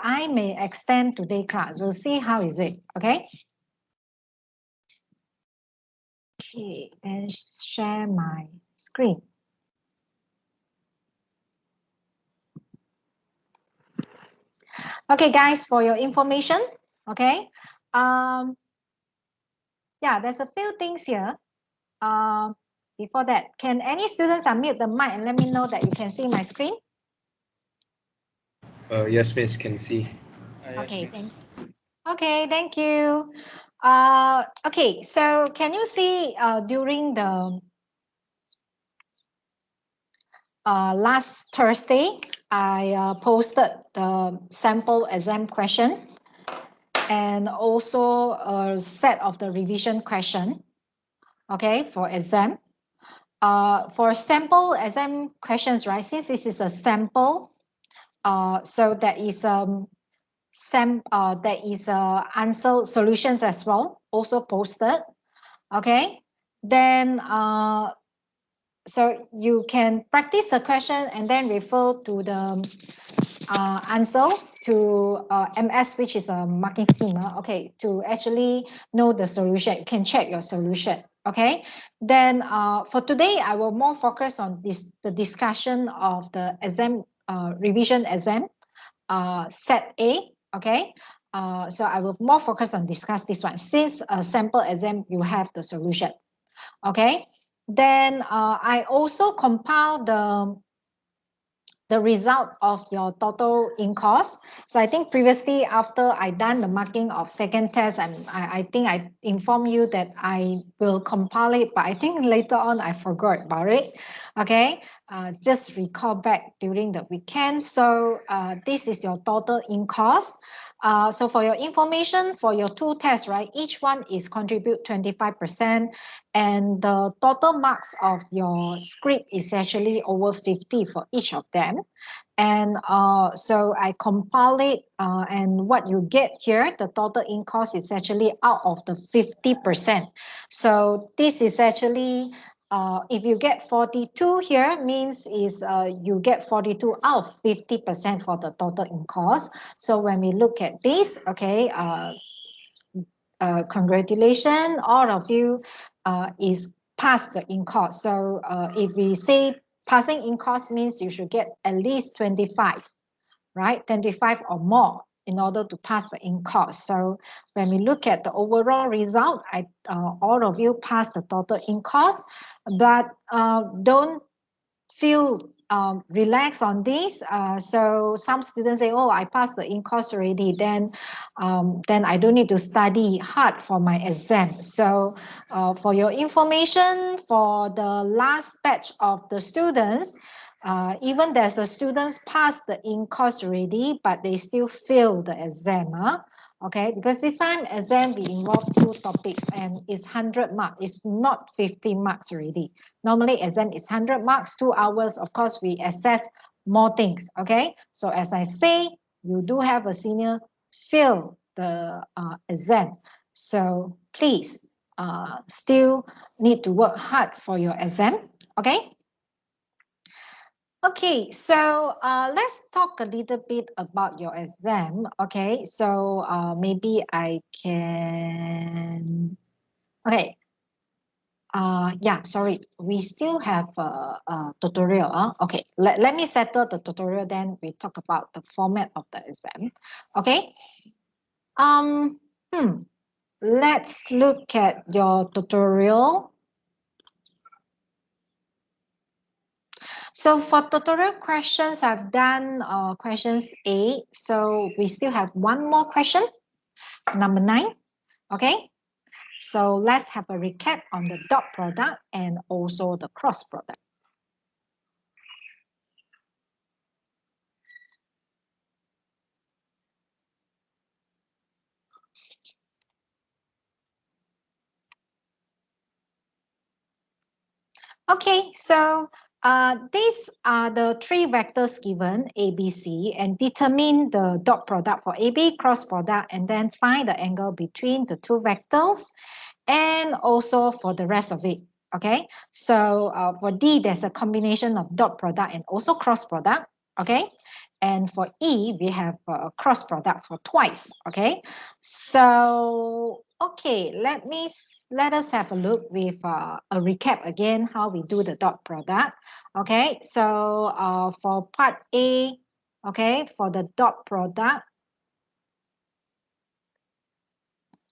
I may extend today class. We'll see how is it, okay? Okay, then share my screen. Okay, guys, for your information, okay? Yeah, there's a few things here. Before that, can any students unmute the mic and let me know that you can see my screen? Yes, Miss, can see. Okay, thank you. Okay, so can you see during the last Thursday, I posted the sample exam question and also a set of the revision question, okay, for exam. For sample exam questions, right, since this is a sample, so there is answer solutions as well, also posted, okay? Then, so you can practice the question and then refer to the answers to MS, which is a marking scheme, okay, to actually know the solution. You can check your solution, okay? Then for today, I will more focus on the discussion of the exam, revision exam, set A, okay? So I will more focus on discuss this one. Since a sample exam, you have the solution, okay? Then I also compile the result of your total in course. So I think previously after I done the marking of second test, I think I informed you that I will compile it, but I think later on I forgot about it. Okay, just recall back during the weekend. So this is your total in course. So for your information, for your two tests, right, each one is contribute 25%, and the total marks of your script is actually over 50 for each of them. And so I compile it, and what you get here, the total in cost is actually out of the 50%. So this is actually, if you get 42 here, means is you get 42 out of 50% for the total in cost. So when we look at this, okay, congratulations, all of you is past the in course. So if we say passing in course means you should get at least 25, right? 25 or more in order to pass the in course. So when we look at the overall result, all of you passed the total in course, but don't feel relaxed on this. So some students say, oh, I passed the in course already, then I don't need to study hard for my exam. So for your information, for the last batch of the students, even there's a students passed the in course already, but they still fail the exam. Okay, because this time exam we involve two topics and it's 100 marks. It's not 50 marks already. Normally exam is 100 marks, 2 hours. Of course, we assess more things. Okay, so as I say, you do have a senior fail the exam. So please still need to work hard for your exam. Okay. Okay, so let's talk a little bit about your exam. Okay, so maybe I can. Okay. Yeah, sorry, we still have a tutorial. Okay, let me settle the tutorial, then we talk about the format of the exam. Okay. Um. Let's look at your tutorial. So for tutorial questions, I've done questions 8. So we still have one more question, number 9. Okay. So let's have a recap on the dot product and also the cross product. Okay, so these are the three vectors given, A, B, C, and determine the dot product for AB, cross product, and then find the angle between the two vectors, and also for the rest of it. Okay, so for D, there's a combination of dot product and also cross product. okay? And for E, we have a cross product for twice, okay? So, okay, let us have a look with a recap again, how we do the dot product, okay? So for part A, okay, for the dot product,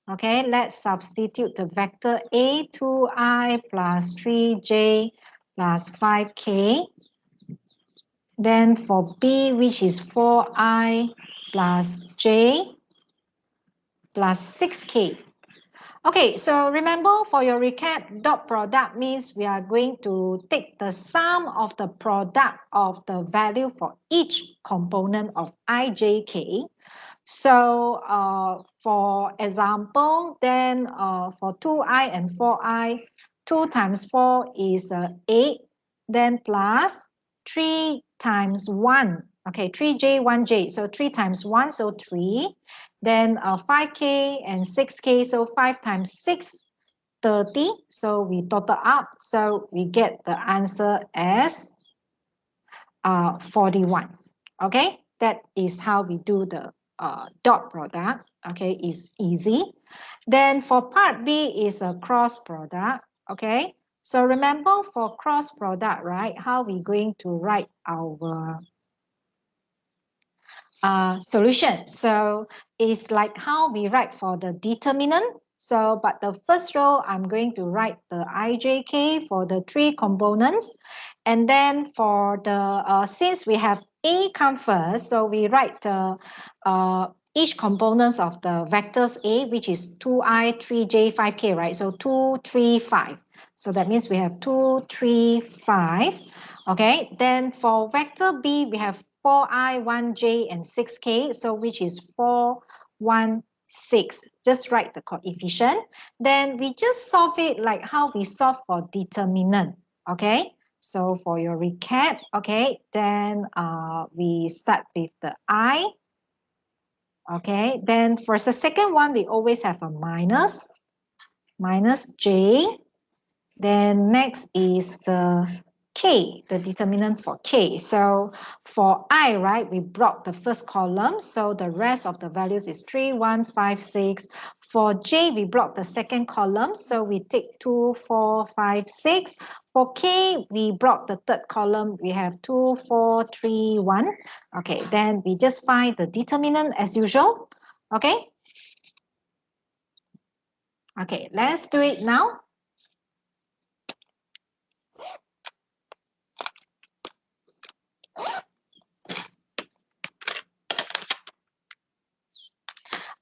okay, let's substitute the vector A, 2i plus 3j plus 5k. Then for B, which is 4i plus j plus 6k. Okay, so remember for your recap, dot product means we are going to take the sum of the product of the value for each component of I, j, k. So for example, then for 2i and 4i, 2 times 4 is 8, then plus 3 times 1, okay, 3j, 1j, so 3 times 1, so 3, then 5k and 6k, so 5 times 6, 30, so we total up, so we get the answer as 41, okay? That is how we do the dot product, okay? It's easy. Then for part B is a cross product, okay? So remember for cross product, right? How we going to write our solution. So it's like how we write for the determinant. So, but the first row, I'm going to write the ijk for the 3 components. And then for the, since we have A come first, so we write the each components of the vectors A, which is 2i, 3j, 5k, right? So 2, 3, 5. So that means we have 2, 3, 5. Okay, then for vector B, we have 4i, 1j, and 6k, so which is 4, 1, 6. Just write the coefficient. Then we just solve it like how we solve for determinant, okay? So for your recap, okay, then we start with the I, okay? Then for the second one, we always have a minus j. Then next is the K, the determinant for K. So for I, right, we brought the first column. So the rest of the values is 3, 1, 5, 6. For J, we brought the second column. So we take 2, 4, 5, 6. For K, we brought the third column. We have 2, 4, 3, 1. Okay, then we just find the determinant as usual. Okay. Okay, let's do it now.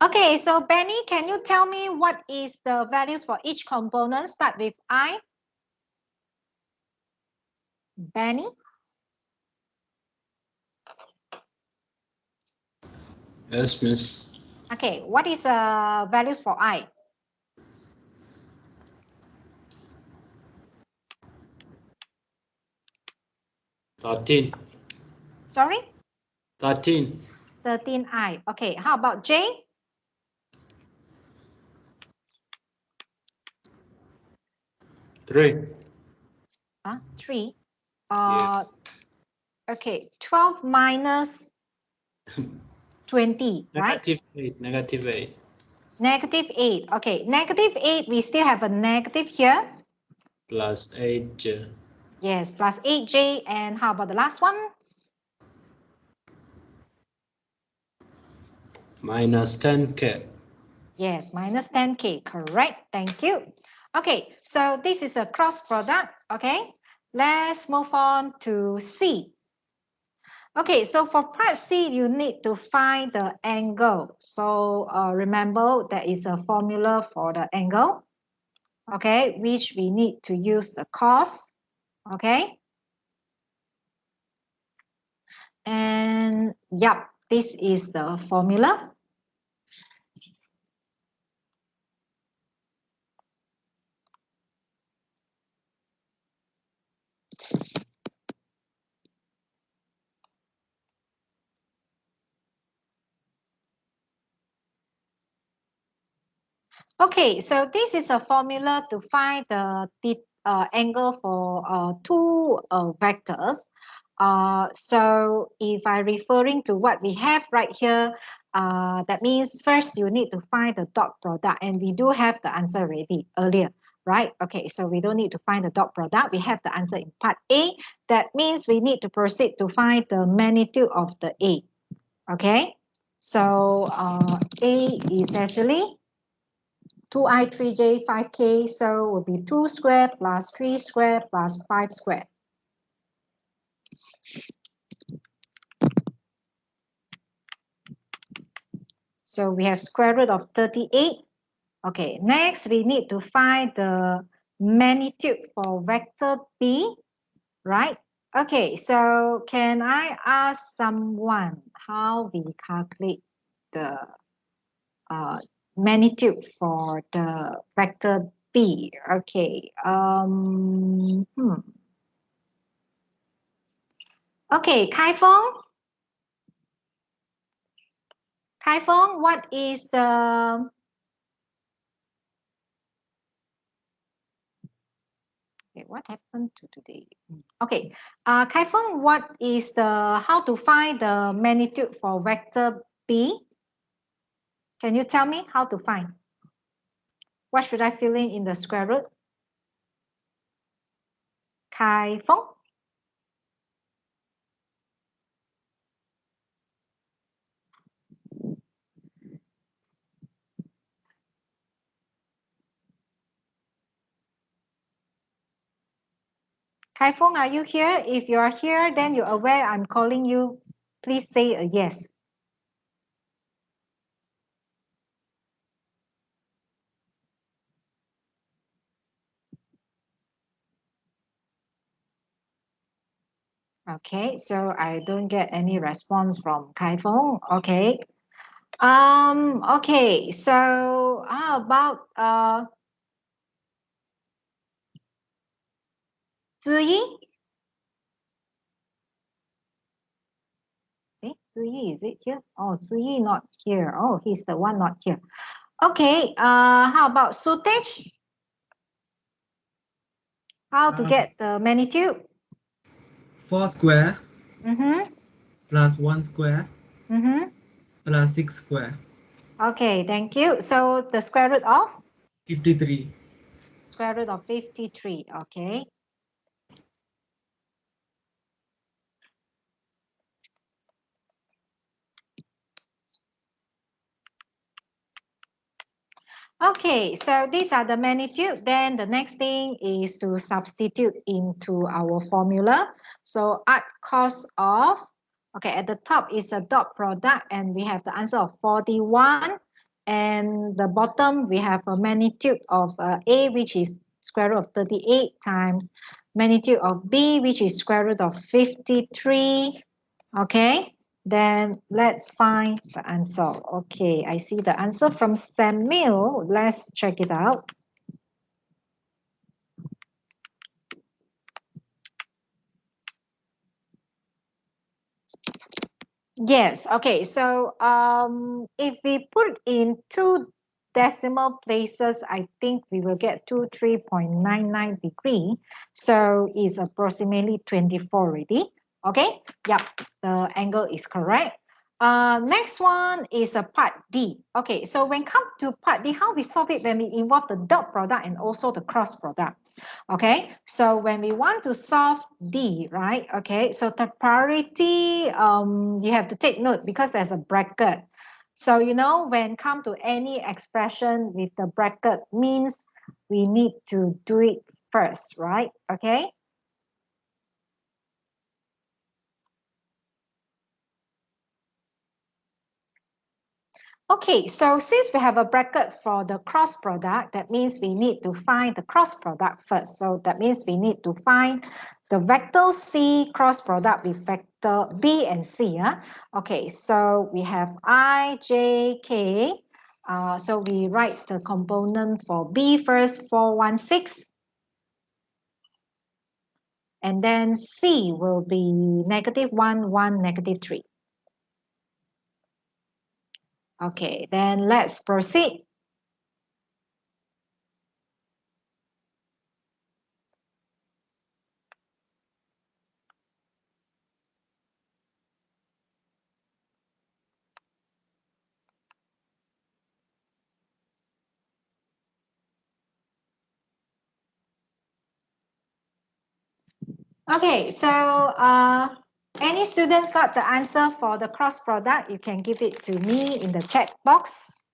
Okay, so Benny, can you tell me what is the values for each component? Start with I. Benny? Yes, miss. Okay, what is values for I? Thirteen. Sorry? 13. 13I. Okay, how about J? 3. 3. Yeah. Okay, 12 minus 20, right? Negative 8. Negative 8. Negative 8. Okay, negative 8, we still have a negative here. Plus 8. Yes, plus 8J. And how about the last one? Minus 10k. Yes, minus 10K, correct. Thank you. Okay, so this is a cross product, okay? Let's move on to C. Okay, so for part C, you need to find the angle. So remember, there is a formula for the angle, okay, which we need to use the cos, okay? And yep, this is the formula. Okay, so this is a formula to find the angle for two vectors. So if I'm referring to what we have right here, that means first you need to find the dot product, and we do have the answer ready earlier, right? Okay, so we don't need to find the dot product. We have the answer in part A. That means we need to proceed to find the magnitude of the A. Okay, so A is actually 2i, 3j, 5k, so will be 2 square plus 3 square plus 5 square. So we have square root of 38. Okay, next we need to find the magnitude for vector B, right? Okay, so can I ask someone how we calculate the magnitude for the vector B? Okay, Okay, Kai-Feng, what is the what happened to today? Okay, Kai-Feng, what is the how to find the magnitude for vector B? Can you tell me how to find? What should I fill in the square root? Kai-Feng? Kai-Feng, are you here? If you are here, then you're aware I'm calling you. Please say a yes. Okay, so I don't get any response from Kai-Feng. Okay. Okay, so how about Ziyi? Ziyi, is it here? Oh, Ziyi not here. Oh, he's the one not here. Okay, how about Sutej? How to get the magnitude? 4 square Mm-hmm. plus 1 square Mm-hmm. plus 6 square. Okay, thank you. So the square root of? 53. Square root of 53, okay. Okay, so these are the magnitude. Then the next thing is to substitute into our formula. So arc cos of, okay, at the top is a dot product, and we have the answer of 41. And the bottom, we have a magnitude of A, which is square root of 38 times magnitude of B, which is square root of 53. Okay. Then let's find the answer. Okay, I see the answer from Samuel. Let's check it out. Yes, okay, so if we put in two decimal places, I think we will get 23.99 degree. So it's approximately 24 already. Okay, yep, the angle is correct. Next one is a part D. Okay, so when come to part D, how we solve it when we involve the dot product and also the cross product. Okay, so when we want to solve D, right? Okay, so the priority, you have to take note because there's a bracket. So, you know, when come to any expression with the bracket means we need to do it first, right? Okay. Okay, so since we have a bracket for the cross product, that means we need to find the cross product first. So that means we need to find the vector C cross product with vector B and C. Yeah? Okay, so we have I, J, K. So we write the component for B first, 416. And then C will be -1, 1, -3. Okay, then let's proceed. Okay, so any students got the answer for the cross product? You can give it to me in the chat box.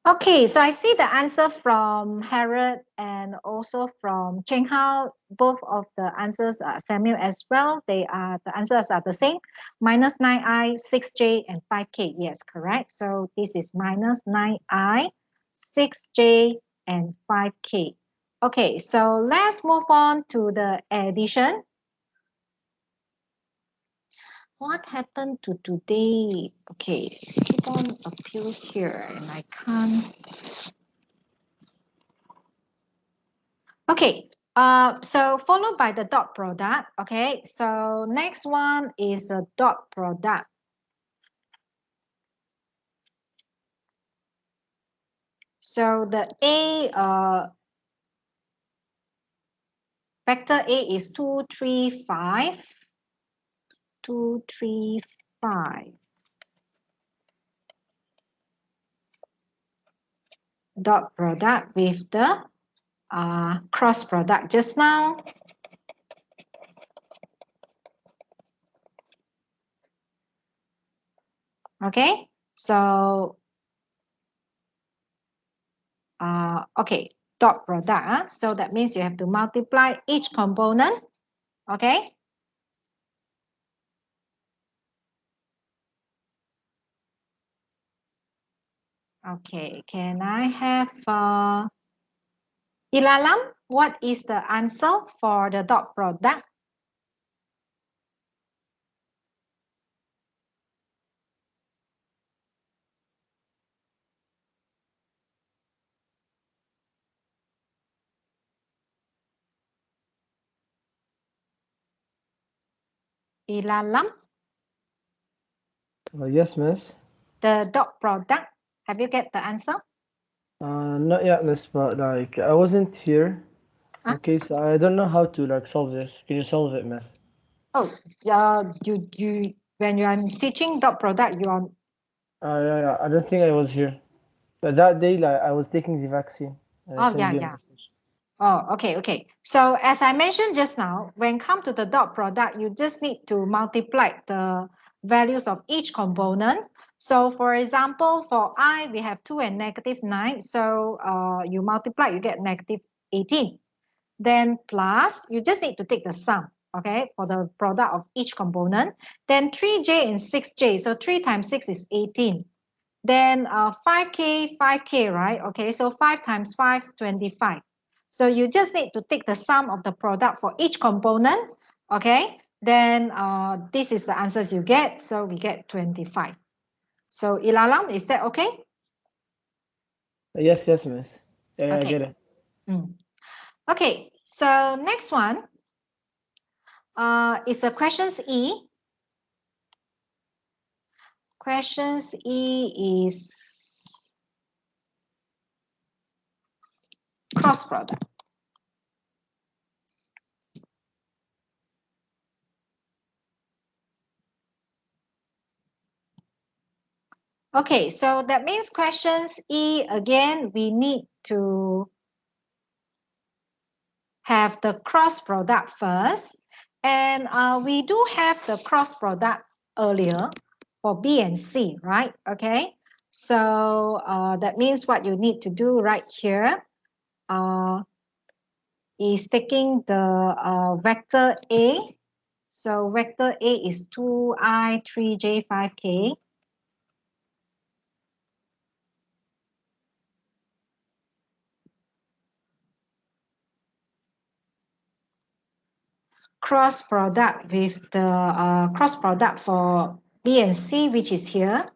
Okay, so I see the answer from Harold and also from Cheng Hao. Both of the answers are Samuel as well. The answers are the same. Minus 9i, 6j, and 5k. Yes, correct. So this is minus 9i, 6j, and 5k. Okay, so let's move on to the addition. What happened to today? Okay, keep on appeal here, and I can't. Okay, so followed by the dot product. Okay, so next one is a dot product. So the vector A is 2, 3, 5. 2, 3, 5. Dot product with the cross product just now. Okay, so okay, dot product. So that means you have to multiply each component. Okay. Okay, can I have Ilalam? What is the answer for the dot product? Ilalam? Yes, miss. The dot product. Have you get the answer? Not yet, miss, but like I wasn't here. Huh? Okay, so I don't know how to like solve this. Can you solve it, miss? Oh, you when you are teaching dot product, you are. Yeah, I don't think I was here. But that day, like I was taking the vaccine. And I Oh, sent yeah, you a yeah. message. Oh, okay. So as I mentioned just now, when come to the dot product, you just need to multiply the values of each component. So for example, for I, we have 2 and negative 9. So you multiply, you get negative 18. Then plus, you just need to take the sum, okay, for the product of each component. Then 3j and 6j. So 3 times 6 is 18. Then 5k, 5k, right? Okay, so 5 times 5 is 25. So you just need to take the sum of the product for each component, okay? Then this is the answers you get. So we get 25. So Ilalam, is that okay? Yes, miss. Yeah, I Okay. get it. Okay, so next one is a questions E. Questions E is cross product. Okay, so that means questions E, again, we need to have the cross product first. And we do have the cross product earlier for B and C, right? Okay, so that means what you need to do right here is taking the vector A. So vector A is 2i, 3j, 5k. cross product with the cross product for B and C, which is here.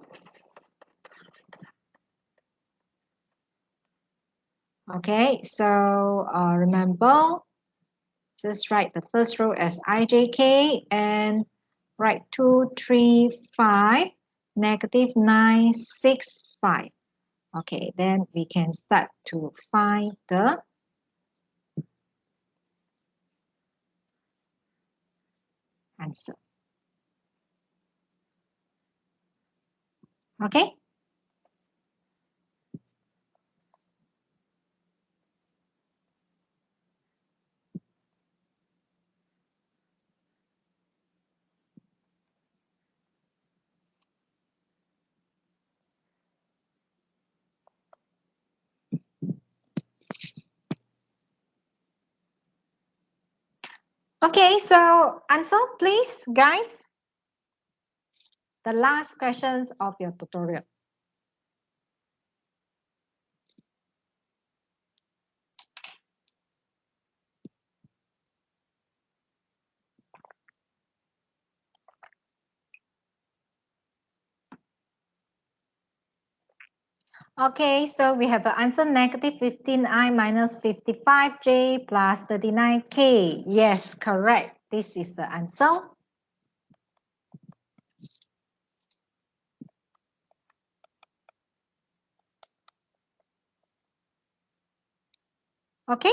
Okay, so remember, just write the first row as IJK and write 2, 3, 5, negative 9, 6, 5. Okay, then we can start to find the answer. Okay. Okay, so answer please, guys. The last questions of your tutorial. Okay, so we have the answer negative 15i minus 55j plus 39k. Yes, correct. This is the answer. Okay.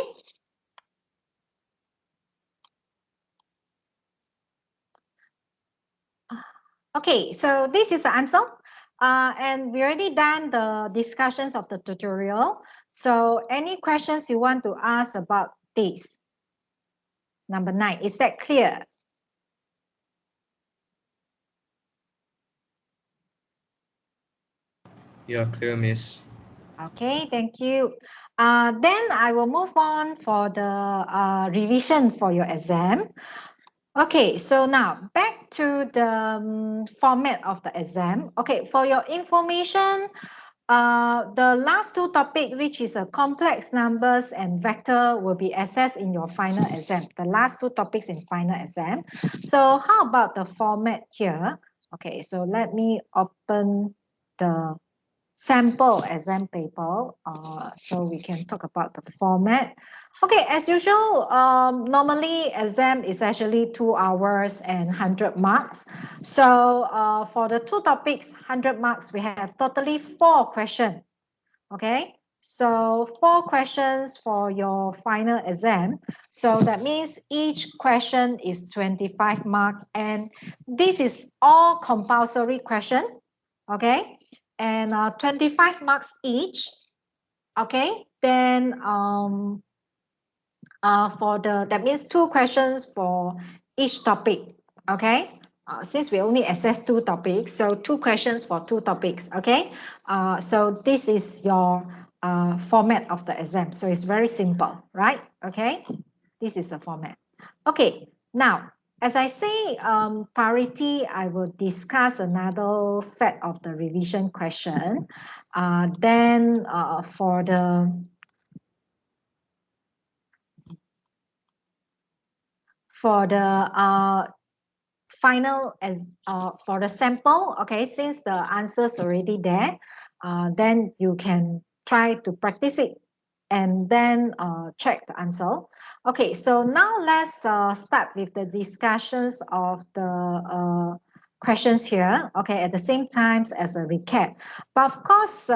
Okay, so this is the answer. And we already done the discussions of the tutorial. So any questions you want to ask about this? Number 9, is that clear? Yeah, clear, miss. Okay, thank you. Then I will move on for the revision for your exam. Okay, so now back to the format of the exam. Okay, for your information, the last two topics, which is a complex numbers and vector, will be assessed in your final exam. The last two topics in final exam. So how about the format here? Okay, so let me open the sample exam paper so we can talk about the format. Okay, as usual, normally exam is actually 2 hours and 100 marks. So for the two topics, 100 marks, we have totally 4 questions. Okay, so 4 questions for your final exam. So that means each question is 25 marks, and this is all compulsory question. Okay, and 25 marks each. Okay, then for that means 2 questions for each topic. Okay, since we only assess 2 topics, so 2 questions for 2 topics. Okay, so this is your format of the exam. So it's very simple, right? Okay, this is the format. Okay, now as I say, priority, I will discuss another set of the revision question. Then for the final as for the sample, okay, since the answer's already there, then you can try to practice it and then check the answer. Okay, so now let's start with the discussions of the questions here, okay, at the same time as a recap. But of course,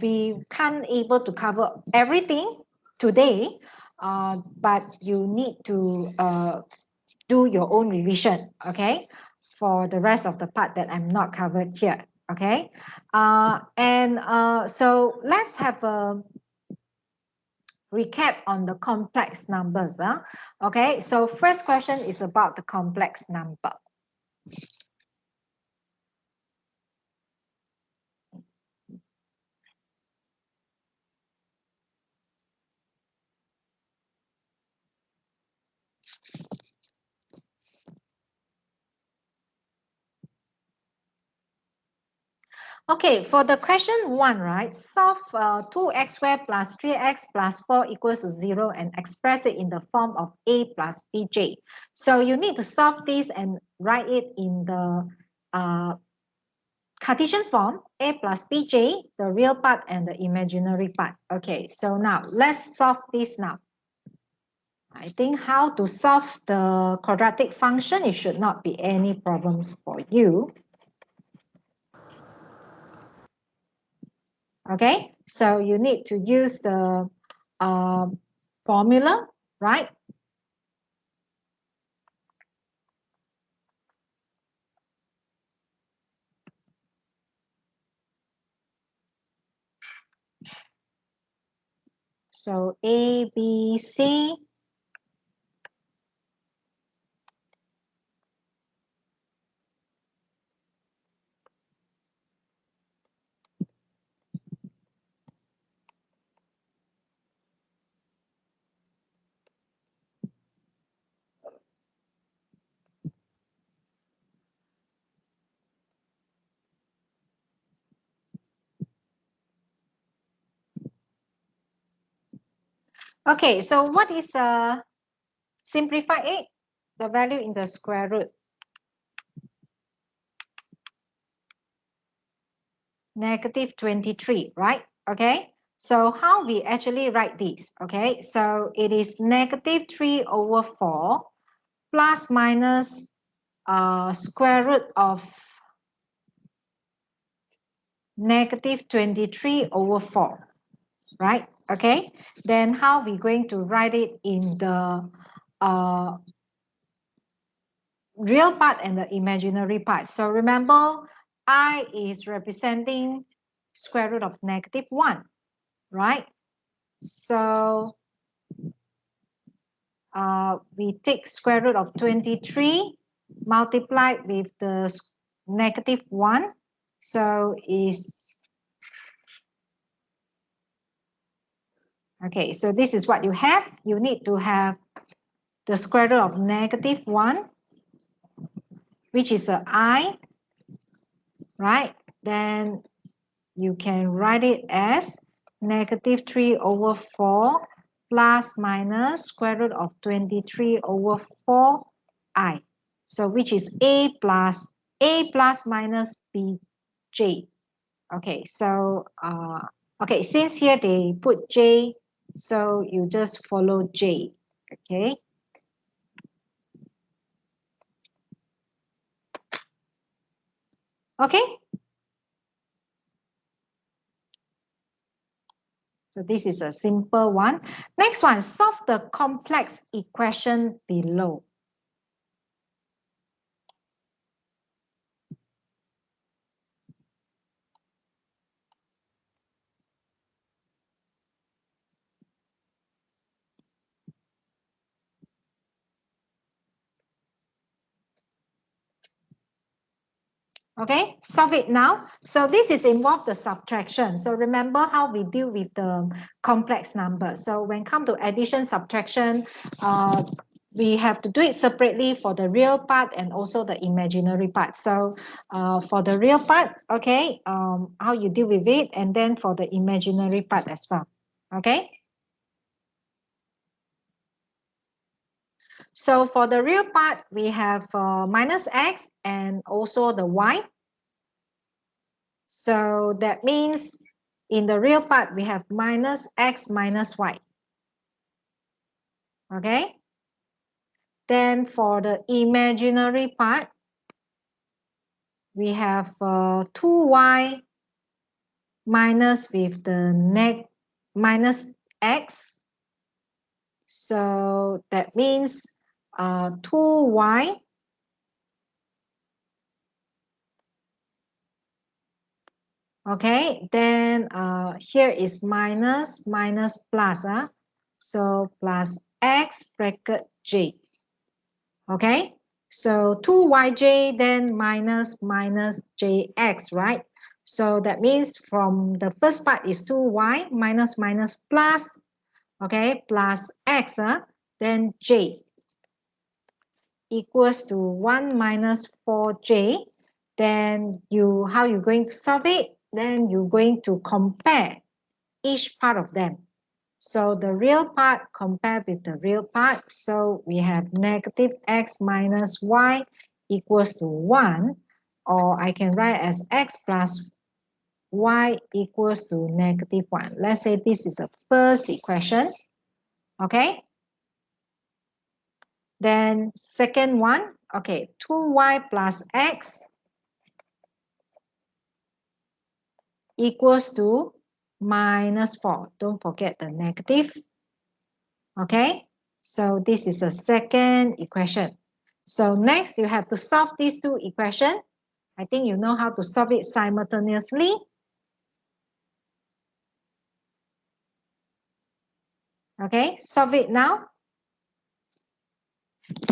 we can't able to cover everything today, but you need to do your own revision, okay, for the rest of the part that I'm not covered here, okay. So let's have a recap on the complex numbers. Okay, so first question is about the complex number. Okay, Okay, for the question 1, right, solve 2x squared plus 3x plus 4 equals to 0 and express it in the form of a plus bj. So you need to solve this and write it in the Cartesian form, a plus bj, the real part and the imaginary part. Okay, so now let's solve this now. I think how to solve the quadratic function, it should not be any problems for you. Okay, so you need to use the formula, right? So A, B, C. Okay, so what is simplify it? The value in the square root. Negative 23, right? Okay, so how we actually write this? Okay, so it is negative 3 over 4 plus minus square root of negative 23 over 4, right? Okay, then how we going to write it in the real part and the imaginary part? So remember, I is representing square root of negative 1, right? So we take square root of 23 multiplied with the negative 1. So is, okay, so this is what you have. You need to have the square root of negative 1, which is a I, right? Then you can write it as negative 3 over 4 plus minus square root of 23 over 4i. So which is a plus minus bj. Okay, so okay, since here they put j, so you just follow j. Okay. Okay. So this is a simple one. Next one, solve the complex equation below. Okay, solve it now. So this is involve the subtraction. So remember how we deal with the complex number. So when come to addition, subtraction, we have to do it separately for the real part and also the imaginary part. So for the real part, okay, how you deal with it, and then for the imaginary part as well. Okay. So for the real part, we have minus x and also the y. So that means in the real part, we have minus x minus y. Okay. Then for the imaginary part, we have 2y minus with the minus x. So that means 2y okay, then here is minus plus. So plus x bracket j. Okay, so 2yj then minus jx, right? So that means from the first part is 2y minus plus, okay, plus x, then j equals to 1 minus 4j. Then how you going to solve it? then you're going to compare each part of them. So the real part compared with the real part. So we have negative x minus y equals to 1, or I can write as x plus y equals to negative 1. Let's say this is the first equation. Okay. Then second one, okay, 2y plus x equals to minus 4. Don't forget the negative. Okay, so this is the second equation. So next you have to solve these two equations. I think you know how to solve it simultaneously. Okay, solve it now.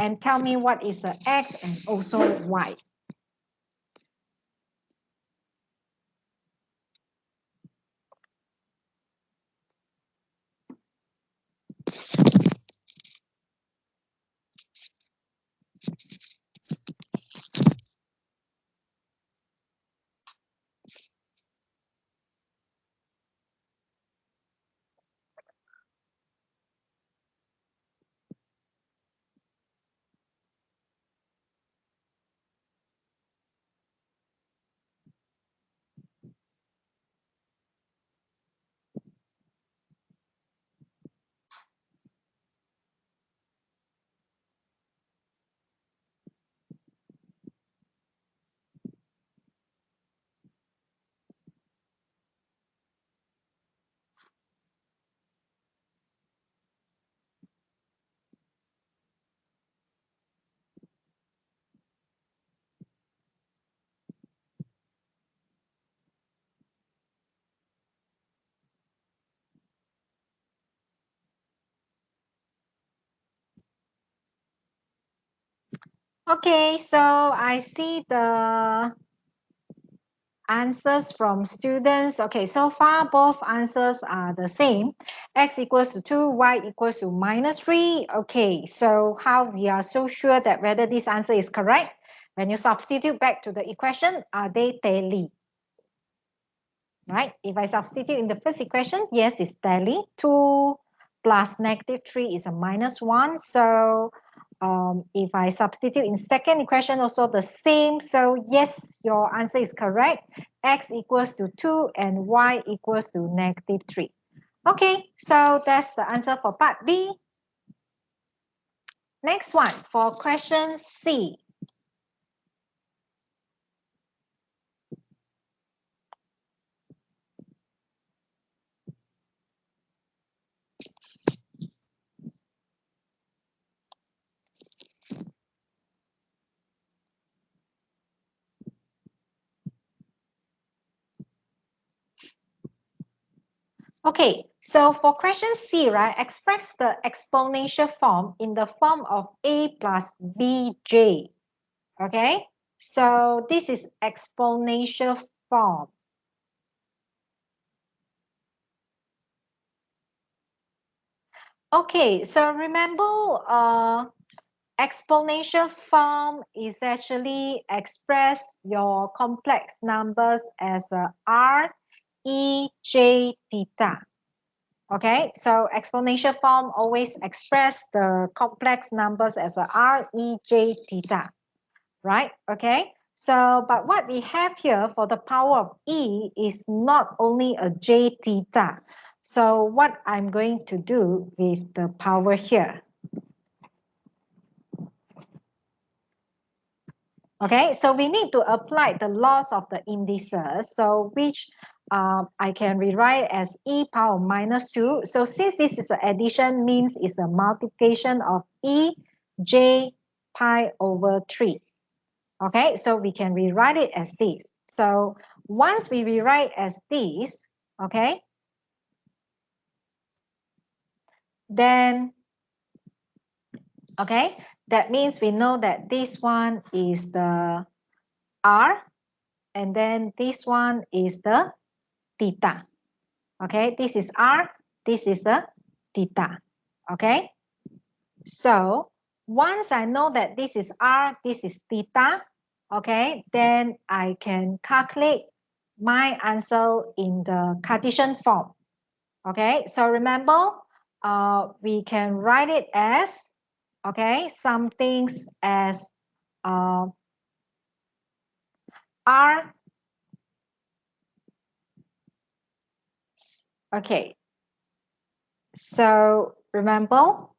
And tell me what is the x and also y. Okay, so I see the answers from students. Okay, so far both answers are the same. X equals to 2, y equals to minus 3. Okay, so how we are so sure that whether this answer is correct? When you substitute back to the equation, are they tally? Right, if I substitute in the first equation, yes, it's tally. 2 plus negative 3 is a minus 1. So if I substitute in second equation, also the same. So yes, your answer is correct. X equals to 2 and y equals to negative 3. Okay, so that's the answer for part B. Next one, for question C. Okay, so for question C, right, express the exponential form in the form of A plus BJ. Okay, so this is exponential form. Okay, so remember, exponential form is actually express your complex numbers as a R, E, J, theta. Okay, so exponential form always express the complex numbers as a R, E, J, theta, right? Okay, so but what we have here for the power of E is not only a J theta. So what I'm going to do with the power here? Okay, so we need to apply the laws of the indices, so which I can rewrite as e power minus 2. So since this is an addition, means it's a multiplication of e j pi over 3. Okay, so we can rewrite it as this. So once we rewrite as this, okay, then, okay, that means we know that this one is the R, and then this one is the theta. Okay, this is R, this is the theta. Okay, so once I know that this is R, this is theta, okay, then I can calculate my answer in the Cartesian form. Okay, so remember, we can write it as, okay, some things as R. Okay, so remember,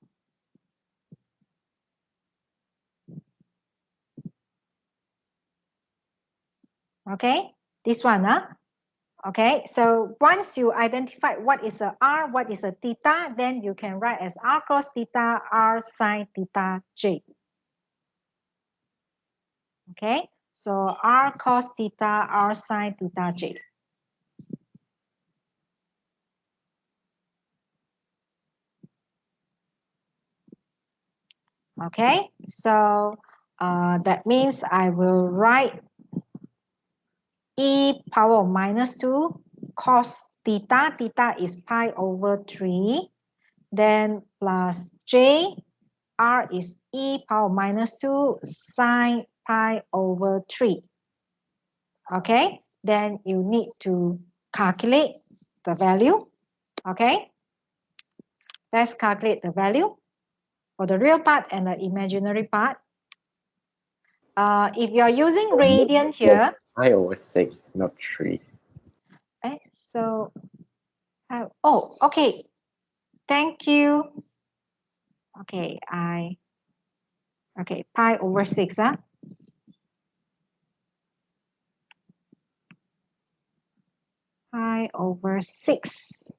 okay, this one, okay, so once you identify what is a R, what is a theta, then you can write as R cos theta, R sine theta, J. Okay, so R cos theta, R sine theta, J. Okay, so that means I will write e power minus 2 cos theta, theta is pi over 3, then plus j, r is e power minus 2 sine pi over 3. Okay, then you need to calculate the value. Okay, let's calculate the value for the real part and the imaginary part. If you're using radian here, pi over 6, not 3. So, oh, okay. Thank you. Okay, okay, pi over 6, pi over 6.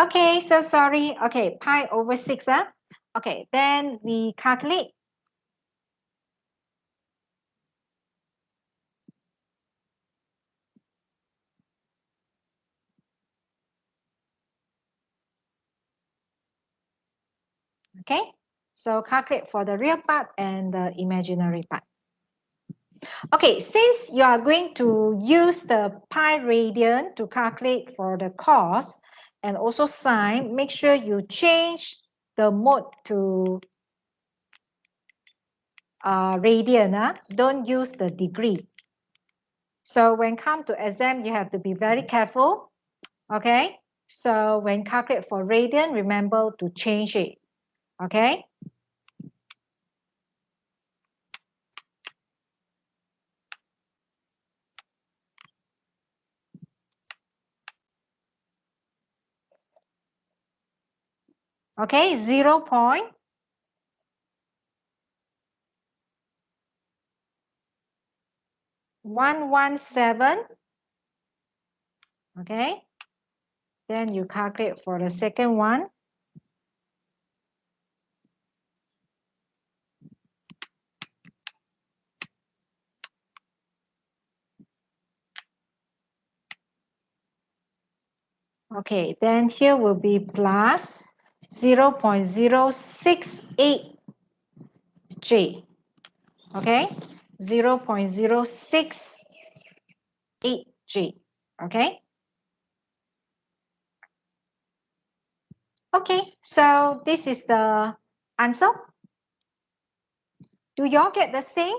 Okay, so sorry. Okay, pi over 6, Okay, then we calculate. Okay, so calculate for the real part and the imaginary part. Okay, since you are going to use the pi radian to calculate for the cos and also sine, make sure you change the mode to radian. Don't use the degree. So when come to exam, you have to be very careful. Okay, so when calculate for radian, remember to change it. Okay. Okay, 0.117. Okay, then you calculate for the second one. Okay, then here will be plus 0.068 J. Okay, 0.068 J. Okay. Okay, so this is the answer. Do y'all get the same?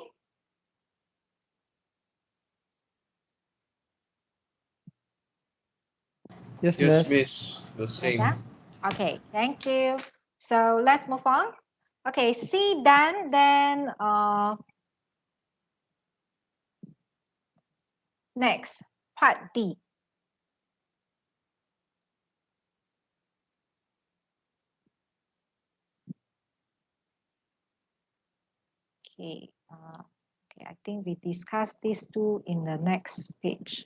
Yes, Yes, miss. miss. The same. Yes, okay, thank you. So let's move on. Okay, C done, then next, part D. Okay, okay, I think we discussed these two in the next page.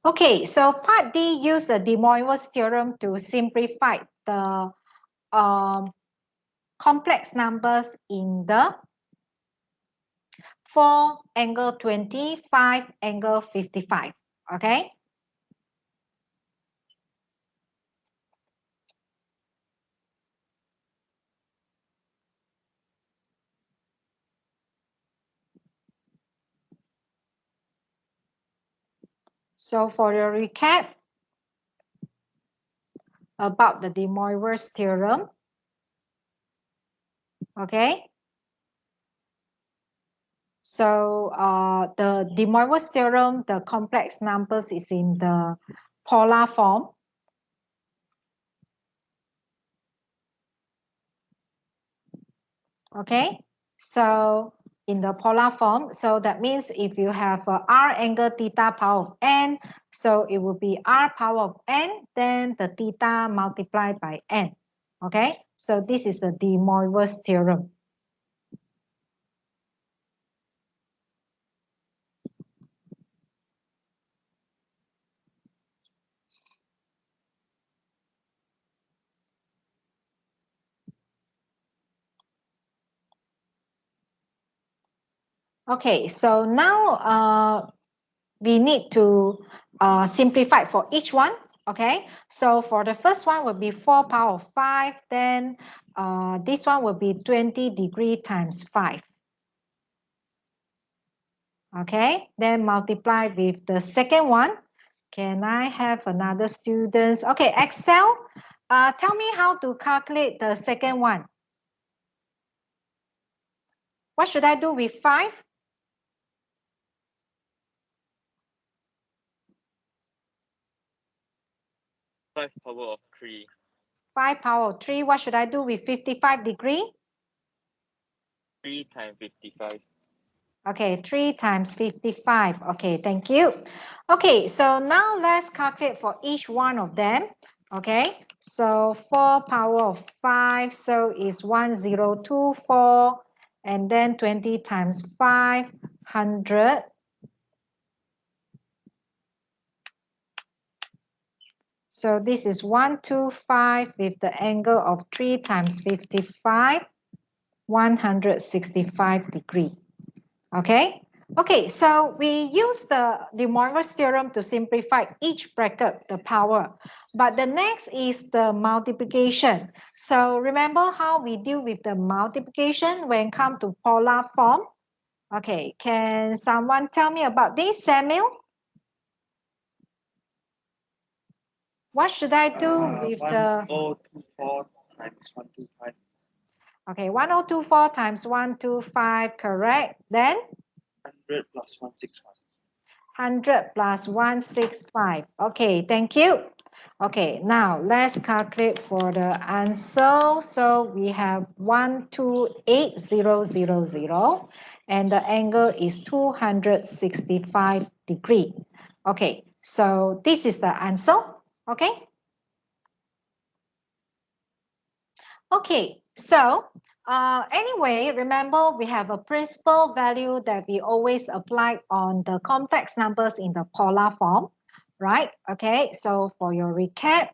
Okay, so part D use the de Moivre's theorem to simplify the complex numbers in the 4 angle 20, 5 angle 55. Okay. So for your recap about the de Moivre's theorem, okay? So the de Moivre's theorem, the complex numbers is in the polar form. Okay, so in the polar form, so that means if you have r angle theta power of n, so it will be r power of n, then the theta multiplied by n. Okay, so this is the de Moivre's theorem. Okay, so now we need to simplify for each one. Okay, so for the first one will be 4 power of 5, then this one will be 20 degree times 5. Okay, then multiply with the second one. Can I have another student? Okay, Excel, tell me how to calculate the second one. What should I do with 5? 5 power of 3. 5 power of 3. What should I do with 55 degree? 3 times 55. Okay, 3 times 55. Okay, thank you. Okay, so now let's calculate for each one of them. Okay, so 4 power of 5, so is 1024, and then 20 times 500. So this is 125 with the angle of 3 times 55, 165 degree. Okay. Okay, so we use the de Moivre's theorem to simplify each bracket, the power. But the next is the multiplication. So remember how we deal with the multiplication when come to polar form? Okay, can someone tell me about this, Samuel? What should I do with the... 1024 times 125. Okay, 1024 times 125, correct. Then? 100 plus 165. 100 plus 165. Okay, thank you. Okay, now let's calculate for the answer. So we have 128000 and the angle is 265 degree. Okay, so this is the answer. Okay. Okay, so anyway, remember we have a principal value that we always apply on the complex numbers in the polar form, right? Okay, so for your recap,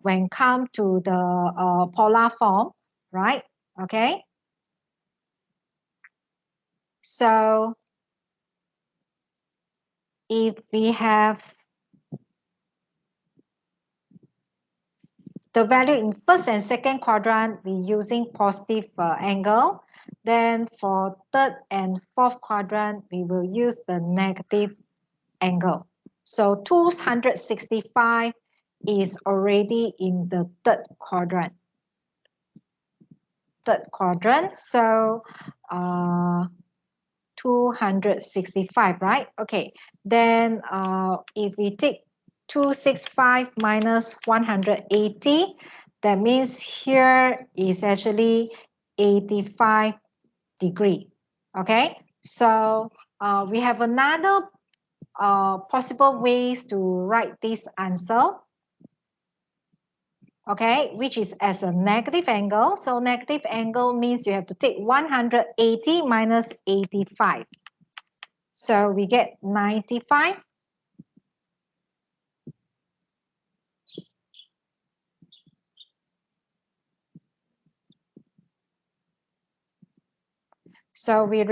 when come to the polar form, right? Okay. So if we have the value in first and second quadrant, we using positive angle. Then for third and fourth quadrant, we will use the negative angle. So 265 is already in the third quadrant. So 265, right? Okay, then if we take 265 minus 180, that means here is actually 85 degree. Okay, so we have another possible ways to write this answer. Okay, which is as a negative angle. So negative angle means you have to take 180 minus 85. So we get 95. So we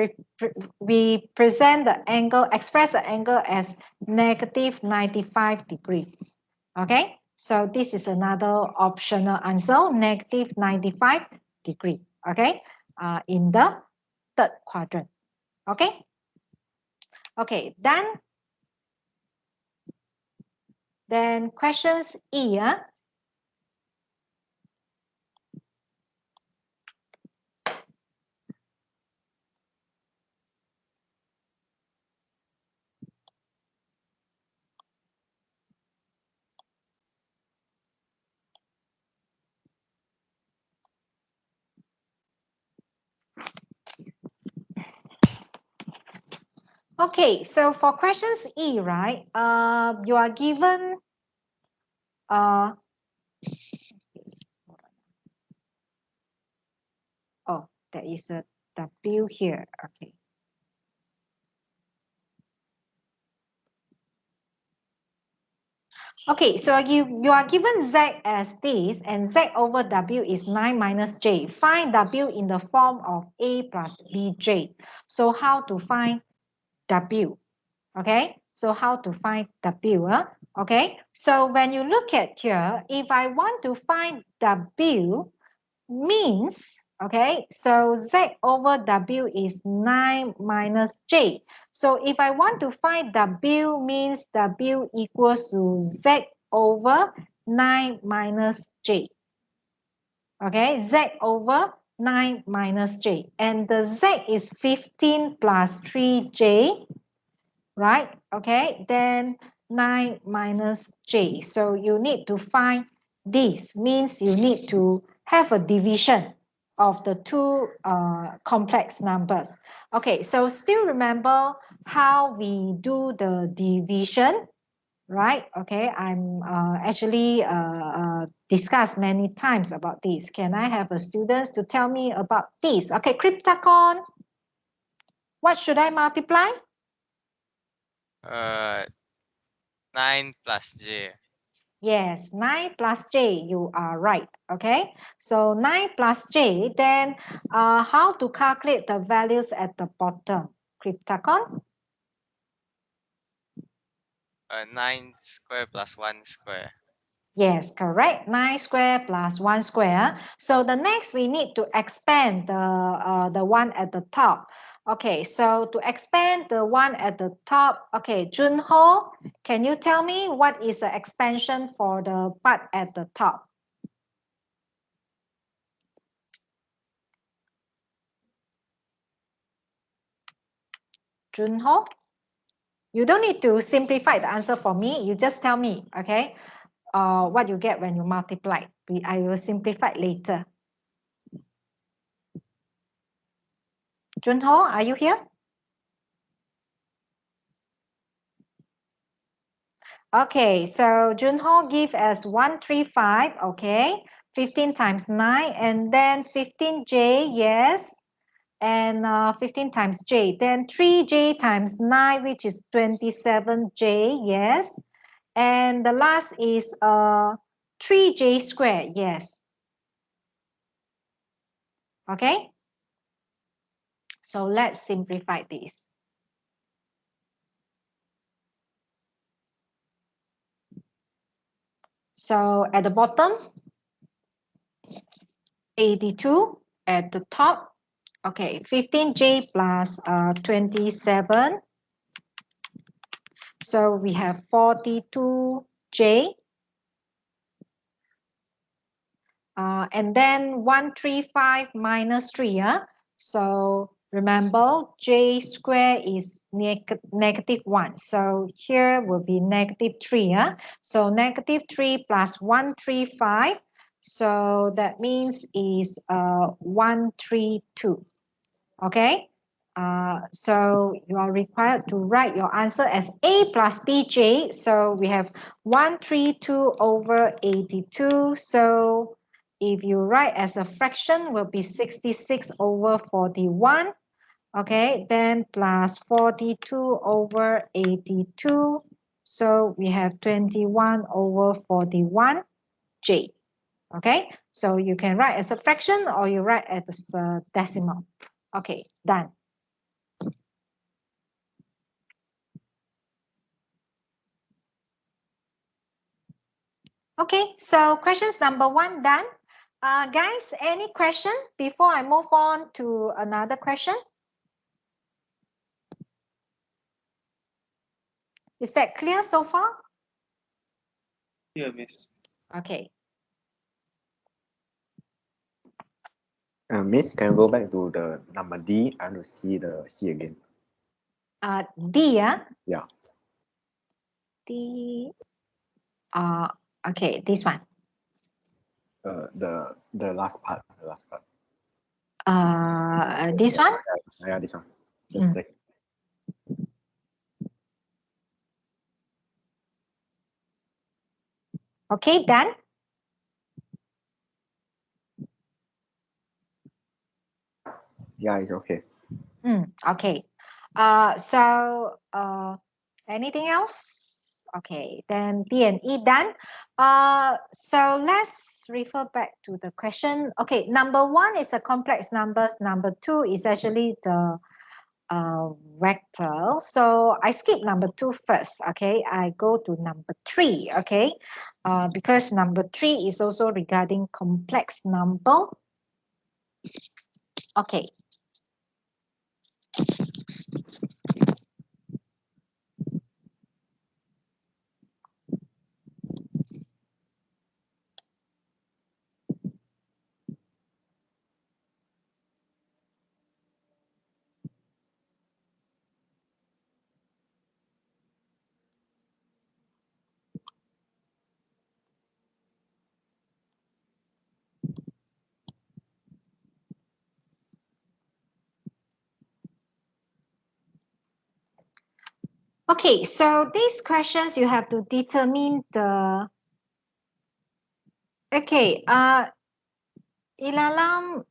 present the angle, express the angle as negative 95 degree. Okay, so this is another optional answer, negative 95 degree. Okay, in the third quadrant. Okay. Okay, done. Then questions E. Okay, so for questions E, right, you are given oh, there is a W here. Okay. Okay, so you are given Z as this, and Z over W is 9 minus J. Find W in the form of A plus BJ. So how to find W? Okay, so how to find W? Okay, so when you look at here, if I want to find W, means, okay, so Z over W is 9 minus J. So if I want to find W, means W equals to Z over 9 minus J. Okay, Z over 9 minus J. And the Z is 15 plus 3J, right? Okay, then 9 minus J. So you need to find this, means you need to have a division of the two complex numbers. Okay, so still remember how we do the division, right? Okay, I'm actually discussed many times about this. Can I have a students to tell me about this? Okay, Cryptocon, what should I multiply? 9 plus J. Yes, 9 plus J, you are right, okay? So 9 plus J, then how to calculate the values at the bottom? Cryptocon? 9 square plus 1 square. Yes, correct. 9 square plus 1 square. So the next we need to expand the one at the top. Okay, so to expand the one at the top, okay, Junho, can you tell me what is the expansion for the part at the top? Junho? You don't need to simplify the answer for me. You just tell me, okay, what you get when you multiply. I will simplify later. Junho, are you here? Okay, so Junho give us 135, okay, 15 times 9, and then 15J, yes, and 15 times J, then 3J times 9, which is 27J, yes, and the last is 3J squared, yes. Okay, so let's simplify this. So at the bottom, 82, at the top, okay, 15J plus 27. So we have 42J. And then 135 minus 3. So remember, J square is negative 1. So here will be negative 3. So negative 3 plus 135. So that means is 132. Okay. So you are required to write your answer as A plus BJ. So we have 132 over 82. So if you write as a fraction, will be 66 over 41. Okay, then plus 42 over 82. So we have 21 over 41J. Okay, so you can write as a fraction or you write as a decimal. Okay, done. Okay, so questions number 1 done. Guys, any question before I move on to another question? Is that clear so far? Here, miss. Okay. Miss, can you go back to the number D? I want to see the C again. D, yeah? Yeah. D. Okay, this one. The last part. The last part. This one? Yeah, this one. The Mm. 6. Okay, done. Yeah, it's okay. Okay. Anything else? Okay, then D and E done. So let's refer back to the question. Okay, number 1 is a complex numbers. Number 2 is actually the vector. So I skip number 2 first. Okay, I go to number 3. Okay, because number 3 is also regarding complex number. Okay. Okay, so these questions you have to determine the. Okay, Ilalam.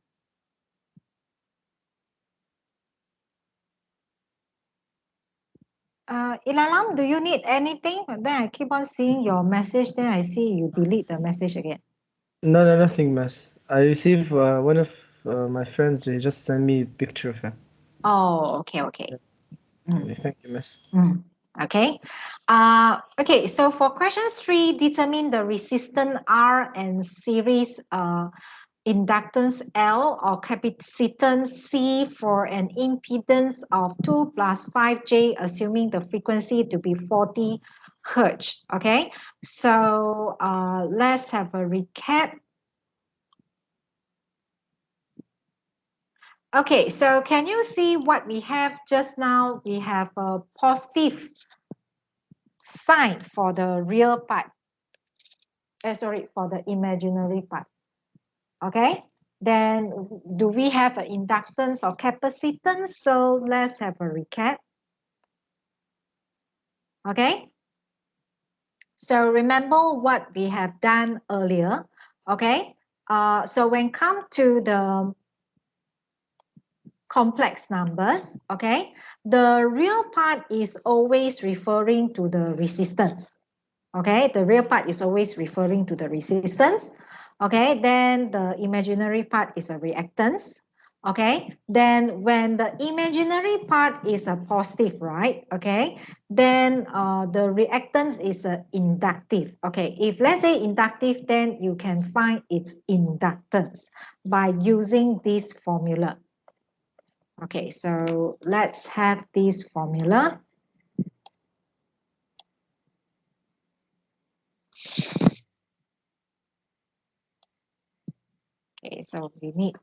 Ilalam, do you need anything? Then I keep on seeing your message. Then I see you delete the message again. No, no, nothing, miss. I received one of my friends. They just sent me a picture of him. Oh, okay, okay. Okay, thank you, miss. Okay. Okay, so for questions 3, determine the resistance R and series inductance L or capacitance C for an impedance of 2 plus 5J, assuming the frequency to be 40 Hertz. Okay, so let's have a recap. Okay, so can you see what we have just now? We have a positive sign for the real part. Sorry, for the imaginary part. Okay, then do we have an inductance or capacitance? So let's have a recap. Okay, so remember what we have done earlier. Okay, so when come to the complex numbers, okay, the real part is always referring to the resistance. Okay, the real part is always referring to the resistance. Okay, then the imaginary part is a reactance. Okay, then when the imaginary part is a positive, right? Okay, then the reactance is a inductive. Okay, if let's say inductive, then you can find its inductance by using this formula. Okay, so let's have this formula. Okay, so we need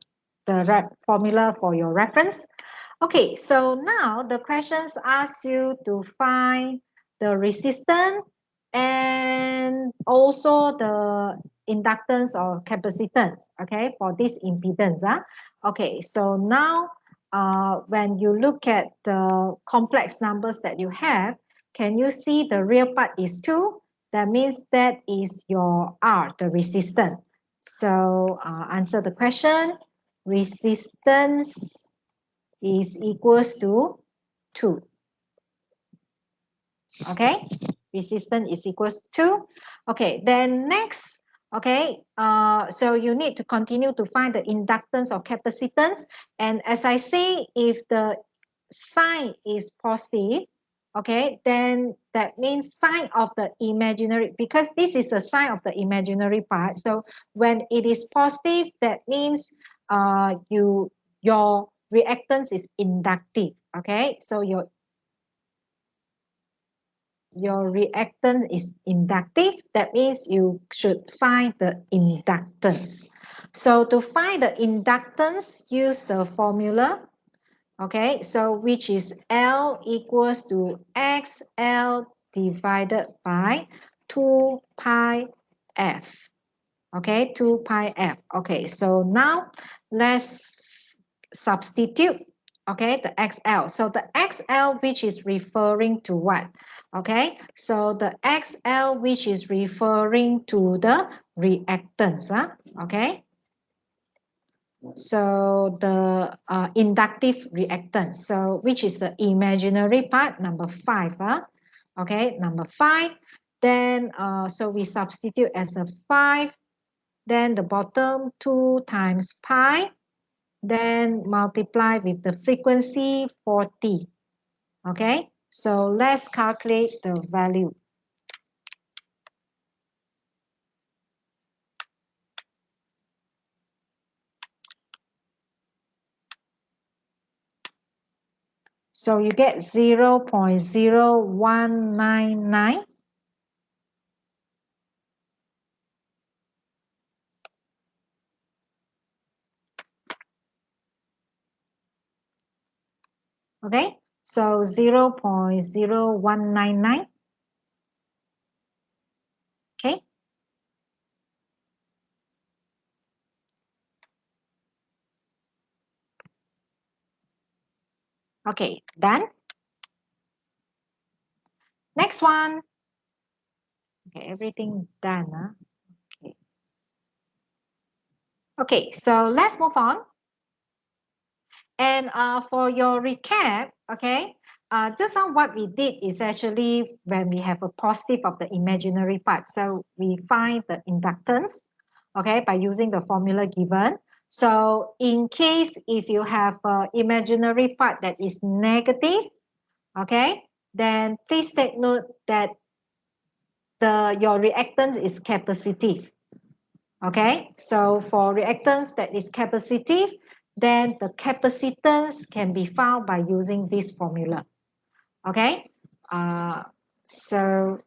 the formula for your reference. Okay, so now the questions ask you to find the resistance and also the inductance or capacitance, okay, for this impedance. Okay, so now when you look at the complex numbers that you have, can you see the real part is 2? That means that is your R, the resistance. So answer the question. Resistance is equals to 2. Okay, resistance is equals to 2. Okay, then next, okay, so you need to continue to find the inductance or capacitance. And as I say, if the sign is positive, okay, then that means sign of the imaginary, because this is a sign of the imaginary part. So when it is positive, that means your reactance is inductive. Okay, so your reactant is inductive, that means you should find the inductance. So to find the inductance, use the formula. Okay, so which is L equals to XL divided by 2 pi F. Okay, 2 pi F. Okay, so now let's substitute, okay, the XL. So the XL which is referring to what? Okay, so the XL which is referring to the reactance, okay? So the inductive reactance, so which is the imaginary part, number 5, okay, number 5. Then so we substitute as a 5, then the bottom 2 times pi, then multiply with the frequency 40. Okay, so let's calculate the value. So you get 0.0199. Okay, so 0.0199. Okay. Okay, done. Next one. Okay, everything done. Okay. Okay, so let's move on. And for your recap, okay, just on what we did is actually when we have a positive of the imaginary part. So we find the inductance, okay, by using the formula given. So in case if you have an imaginary part that is negative, okay, then please take note that your reactance is capacitive. Okay, so for reactance that is capacitive, then the capacitance can be found by using this formula. Okay, so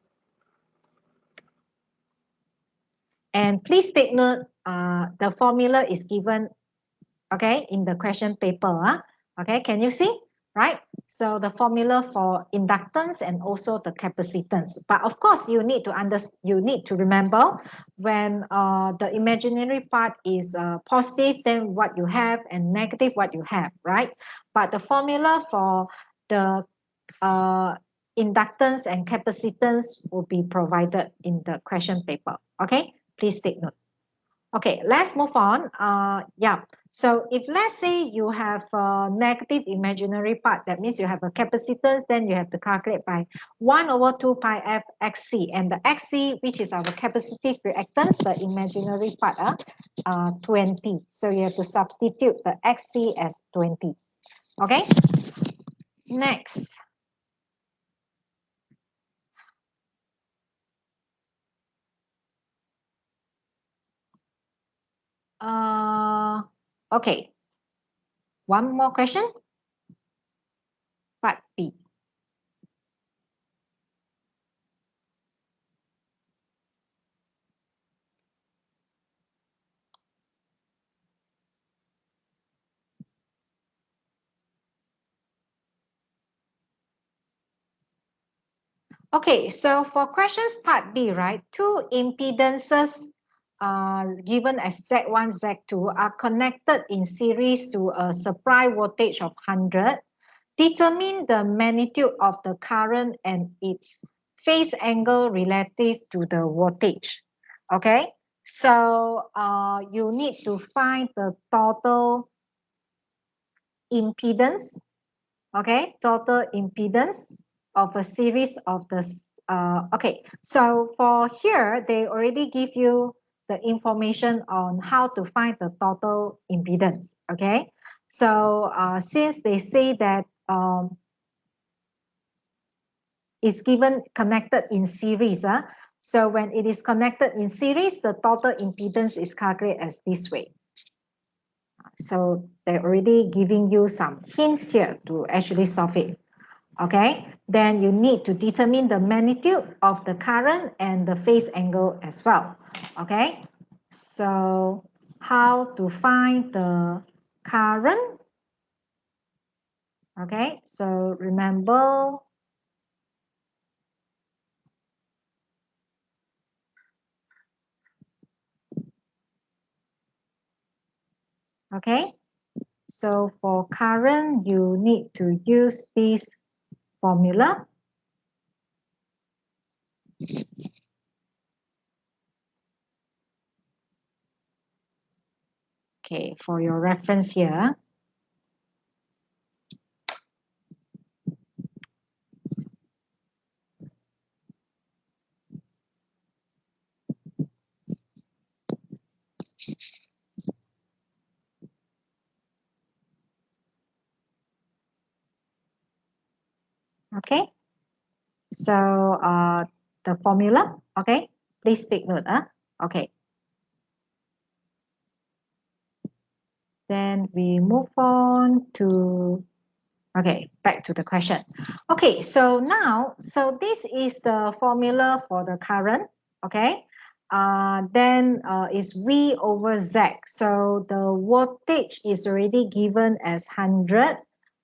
and please take note, the formula is given, okay, in the question paper. Okay, can you see? Right? So the formula for inductance and also the capacitance. But of course, you need to remember when the imaginary part is positive, then what you have, and negative what you have, right? But the formula for the inductance and capacitance will be provided in the question paper. Okay, please take note. Okay, let's move on. Yeah. So if let's say you have a negative imaginary part, that means you have a capacitance, then you have to calculate by 1/2 pi f xc. And the xc, which is our capacitive reactance, the imaginary part, 20. So you have to substitute the xc as 20. Okay. Next. Okay. One more question. Part B. Okay, so for questions part B, right, two impedances given as Z1, Z2 are connected in series to a supply voltage of 100. Determine the magnitude of the current and its phase angle relative to the voltage. Okay, so you need to find the total impedance, okay, total impedance of a series of the, okay, so for here, they already give you the information on how to find the total impedance, okay? So since they say that it's given connected in series, so when it is connected in series, the total impedance is calculated as this way. So they're already giving you some hints here to actually solve it. Okay, then you need to determine the magnitude of the current and the phase angle as well. Okay, so how to find the current? Okay, so remember okay, so for current, you need to use this formula. Okay, for your reference here. Okay, so the formula, okay, please take note. Okay, then we move on to, okay, back to the question. Okay, so now, so this is the formula for the current, okay, then is V over Z. So the voltage is already given as 100.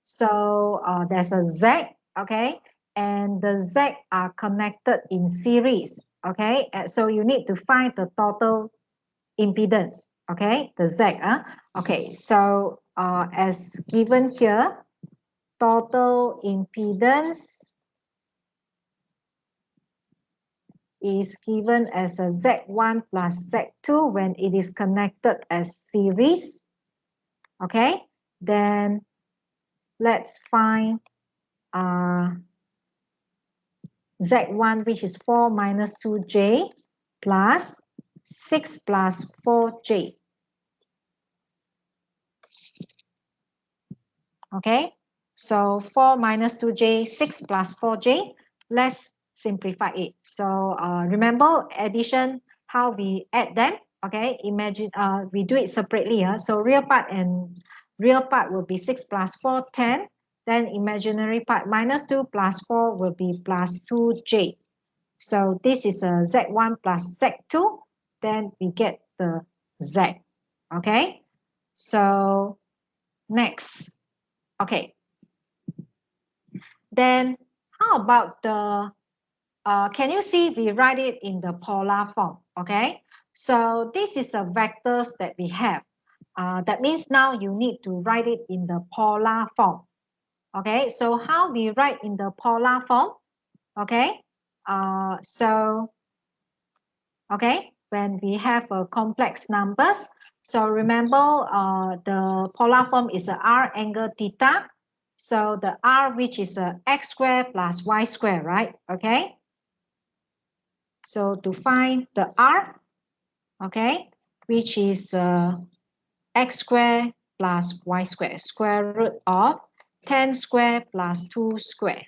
So there's a Z, okay, and the Z are connected in series, okay. So you need to find the total impedance, okay, the Z. Okay, so as given here, total impedance is given as a Z1 plus Z2 when it is connected as series. Okay, then let's find Z1, which is 4 minus 2J plus 6 plus 4J. Okay, so 4 minus 2J, 6 plus 4J. Let's simplify it. So remember addition, how we add them. Okay, imagine we do it separately. So real part and real part will be 6 plus 4, 10. Then imaginary part minus 2 plus 4 will be plus 2J. So this is a Z1 plus Z2. Then we get the Z. Okay, so next. Okay. Then how about the, can you see we write it in the polar form, okay? So this is the vectors that we have. That means now you need to write it in the polar form, okay? So how we write in the polar form, okay? Okay, when we have complex numbers, so remember the polar form is a R angle theta. So the R, which is x squared plus y squared, right? Okay. So to find the R, okay, which is x squared plus y squared, square root of 10 squared plus 2 squared.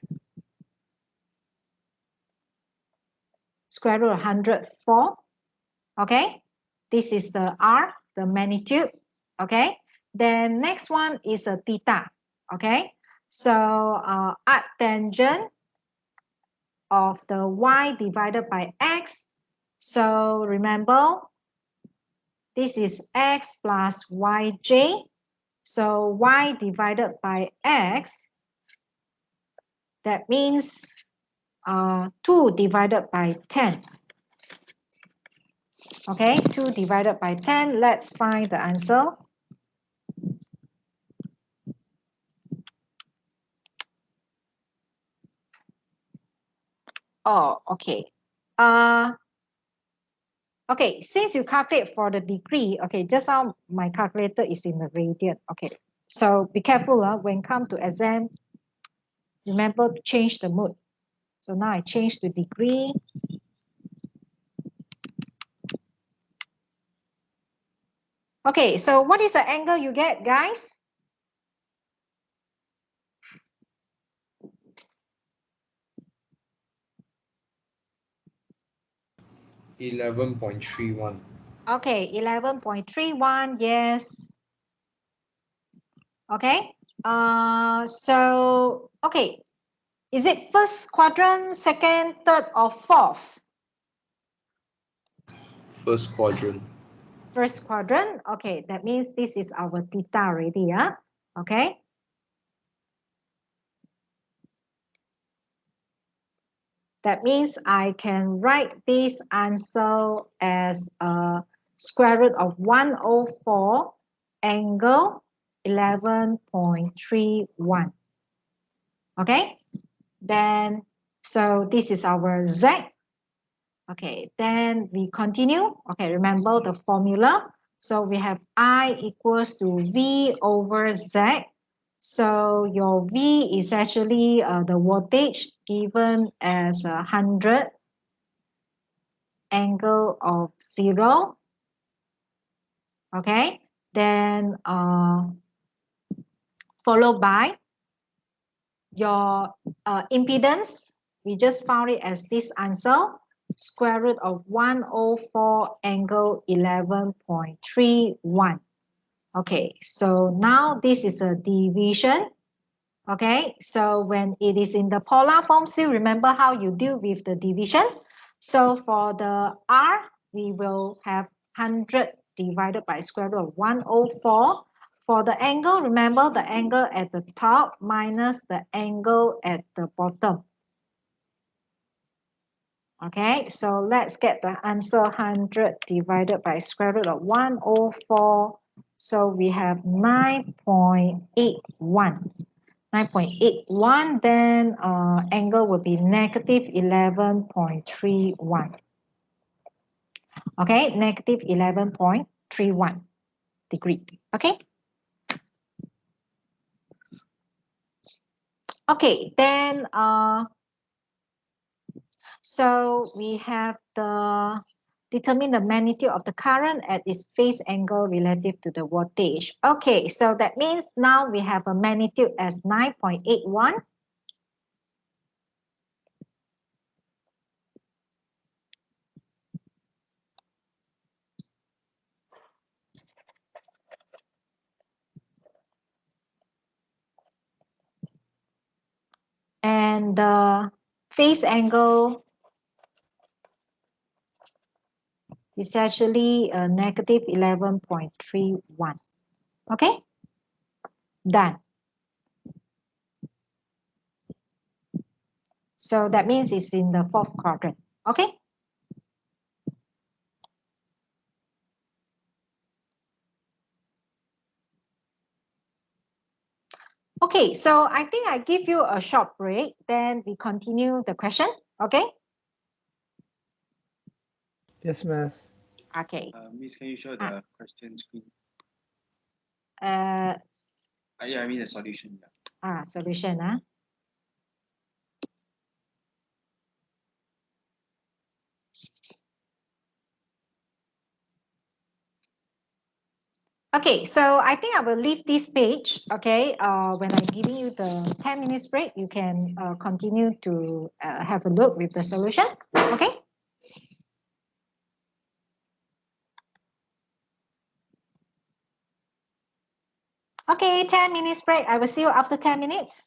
Square root of 104. Okay, this is the R, the magnitude. Okay, then next one is a theta. Okay, so arctangent of the y divided by x. So remember, this is x plus yj. So y divided by x, that means 2 divided by 10. Okay, 2 divided by 10. Let's find the answer. Oh, okay. Okay, since you calculate for the degree, okay, just now my calculator is in the radian. Okay, so be careful when come to exam. Remember to change the mode. So now I change to degree. Okay, so what is the angle you get, guys? $11.31. Okay, 11.31, yes. Okay, so, okay, Is it first quadrant, second, third, or fourth? First quadrant. First quadrant. Okay, that means this is our theta already, yeah? Okay. That means I can write this answer as a square root of 104 angle 11.31. Okay, then so this is our Z. Okay, then we continue. Okay, remember the formula. So we have I equals to V over Z. So your V is actually the voltage given as 100 angle of 0. Okay, then followed by your impedance. We just found it as this answer, square root of 104 angle 11.31. Okay, so now this is a division. Okay, so when it is in the polar form, still remember how you deal with the division. So for the R, we will have 100 divided by square root of 104. For the angle, remember the angle at the top minus the angle at the bottom. Okay, so let's get the answer 100 divided by square root of 104. So we have 9.81. 9.81, then angle will be negative 11.31. Okay, negative 11.31 degree. Okay. Okay, then so we have the determine the magnitude of the current at its phase angle relative to the voltage. Okay, so that means now we have a magnitude as 9.81. And the phase angle is actually a negative 11.31. Okay, done. So that means it's in the fourth quadrant. Okay. Okay, so I think I give you a short break, then we continue the question. Okay. Yes, Miss. Okay. Miss, can you show the question screen? Yeah, I mean the solution. Yeah. Solution. Okay, so I think I will leave this page. Okay, when I'm giving you the 10 minutes break, you can continue to have a look with the solution. Okay. Okay, 10 minutes break. I will see you after 10 minutes.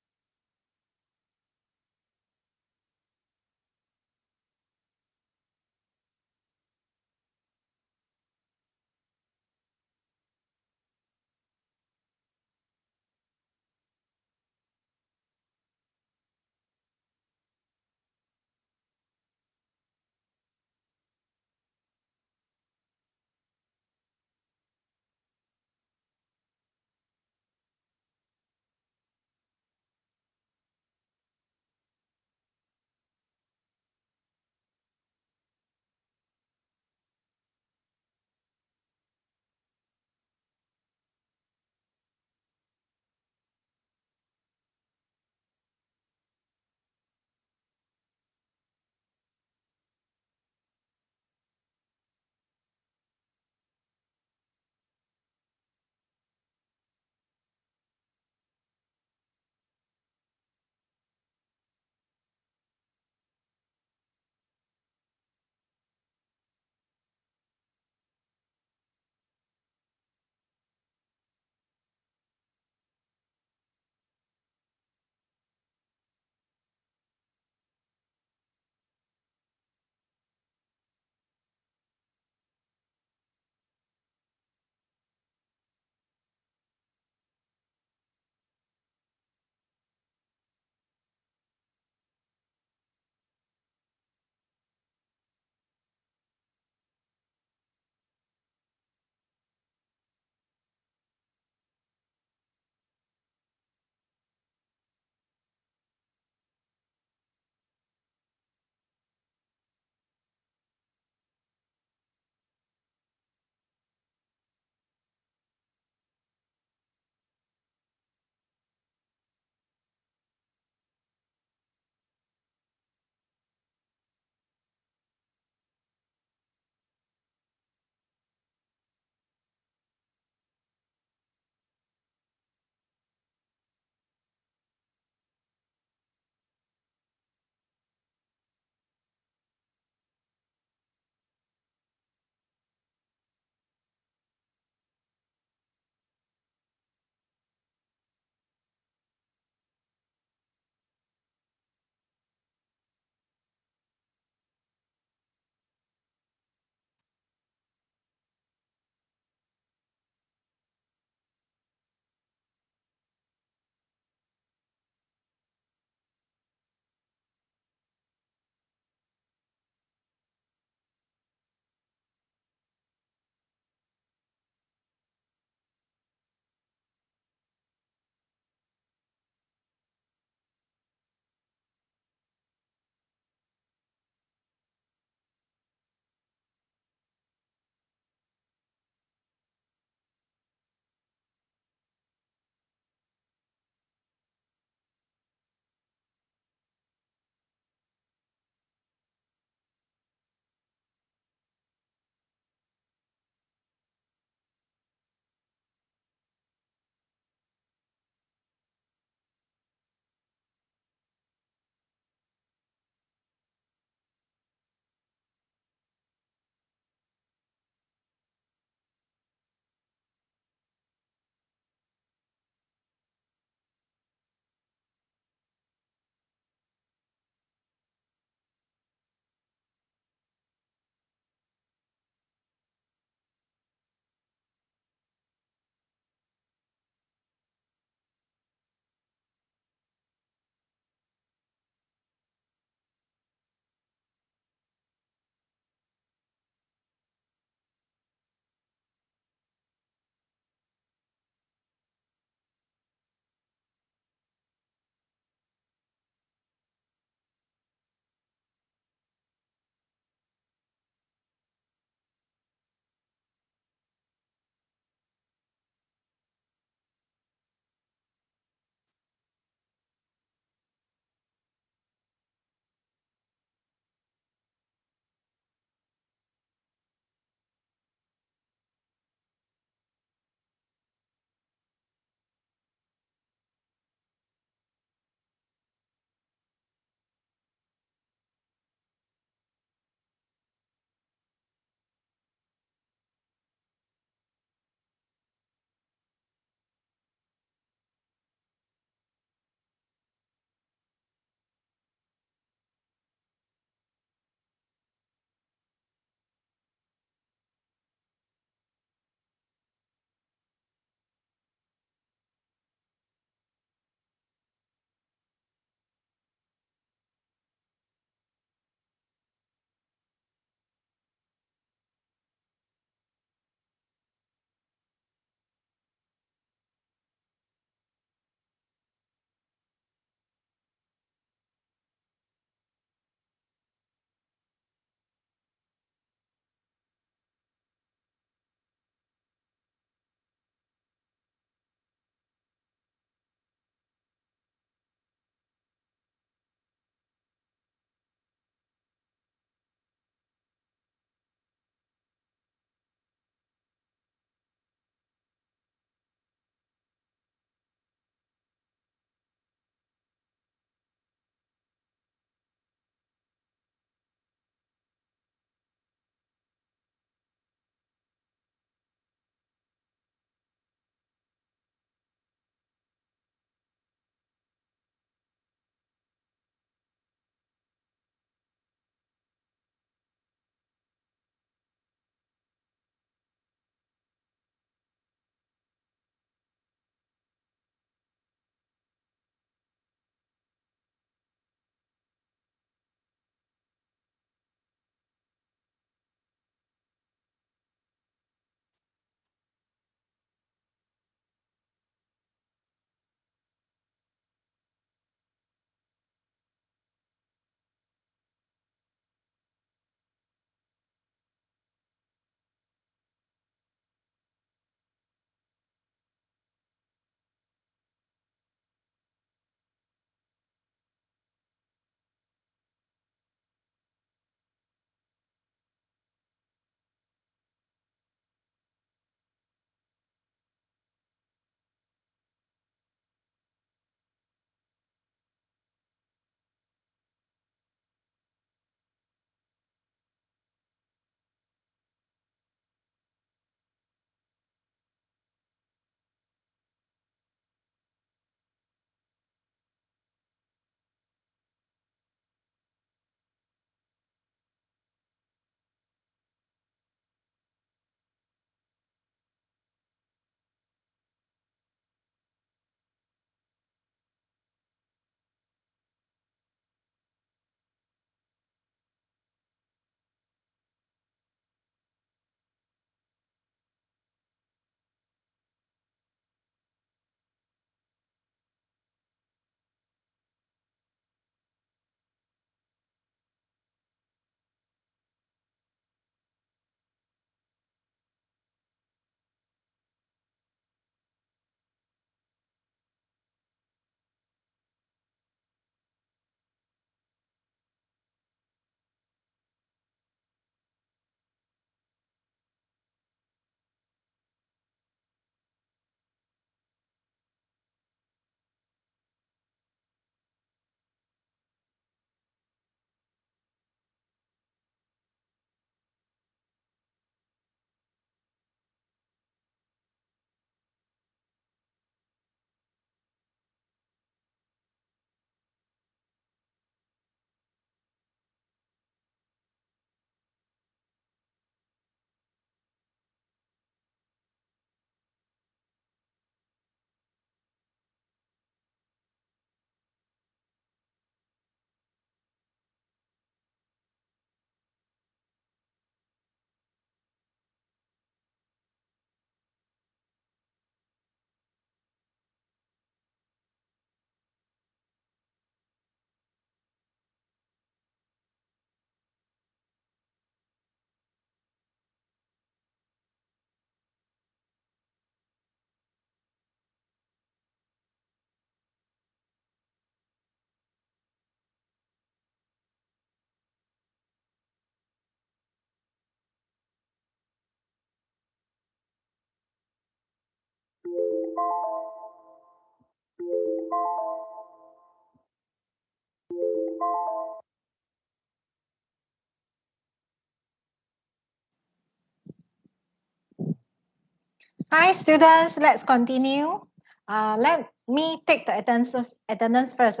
Hi, students. Let's continue. Let me take the attendance first.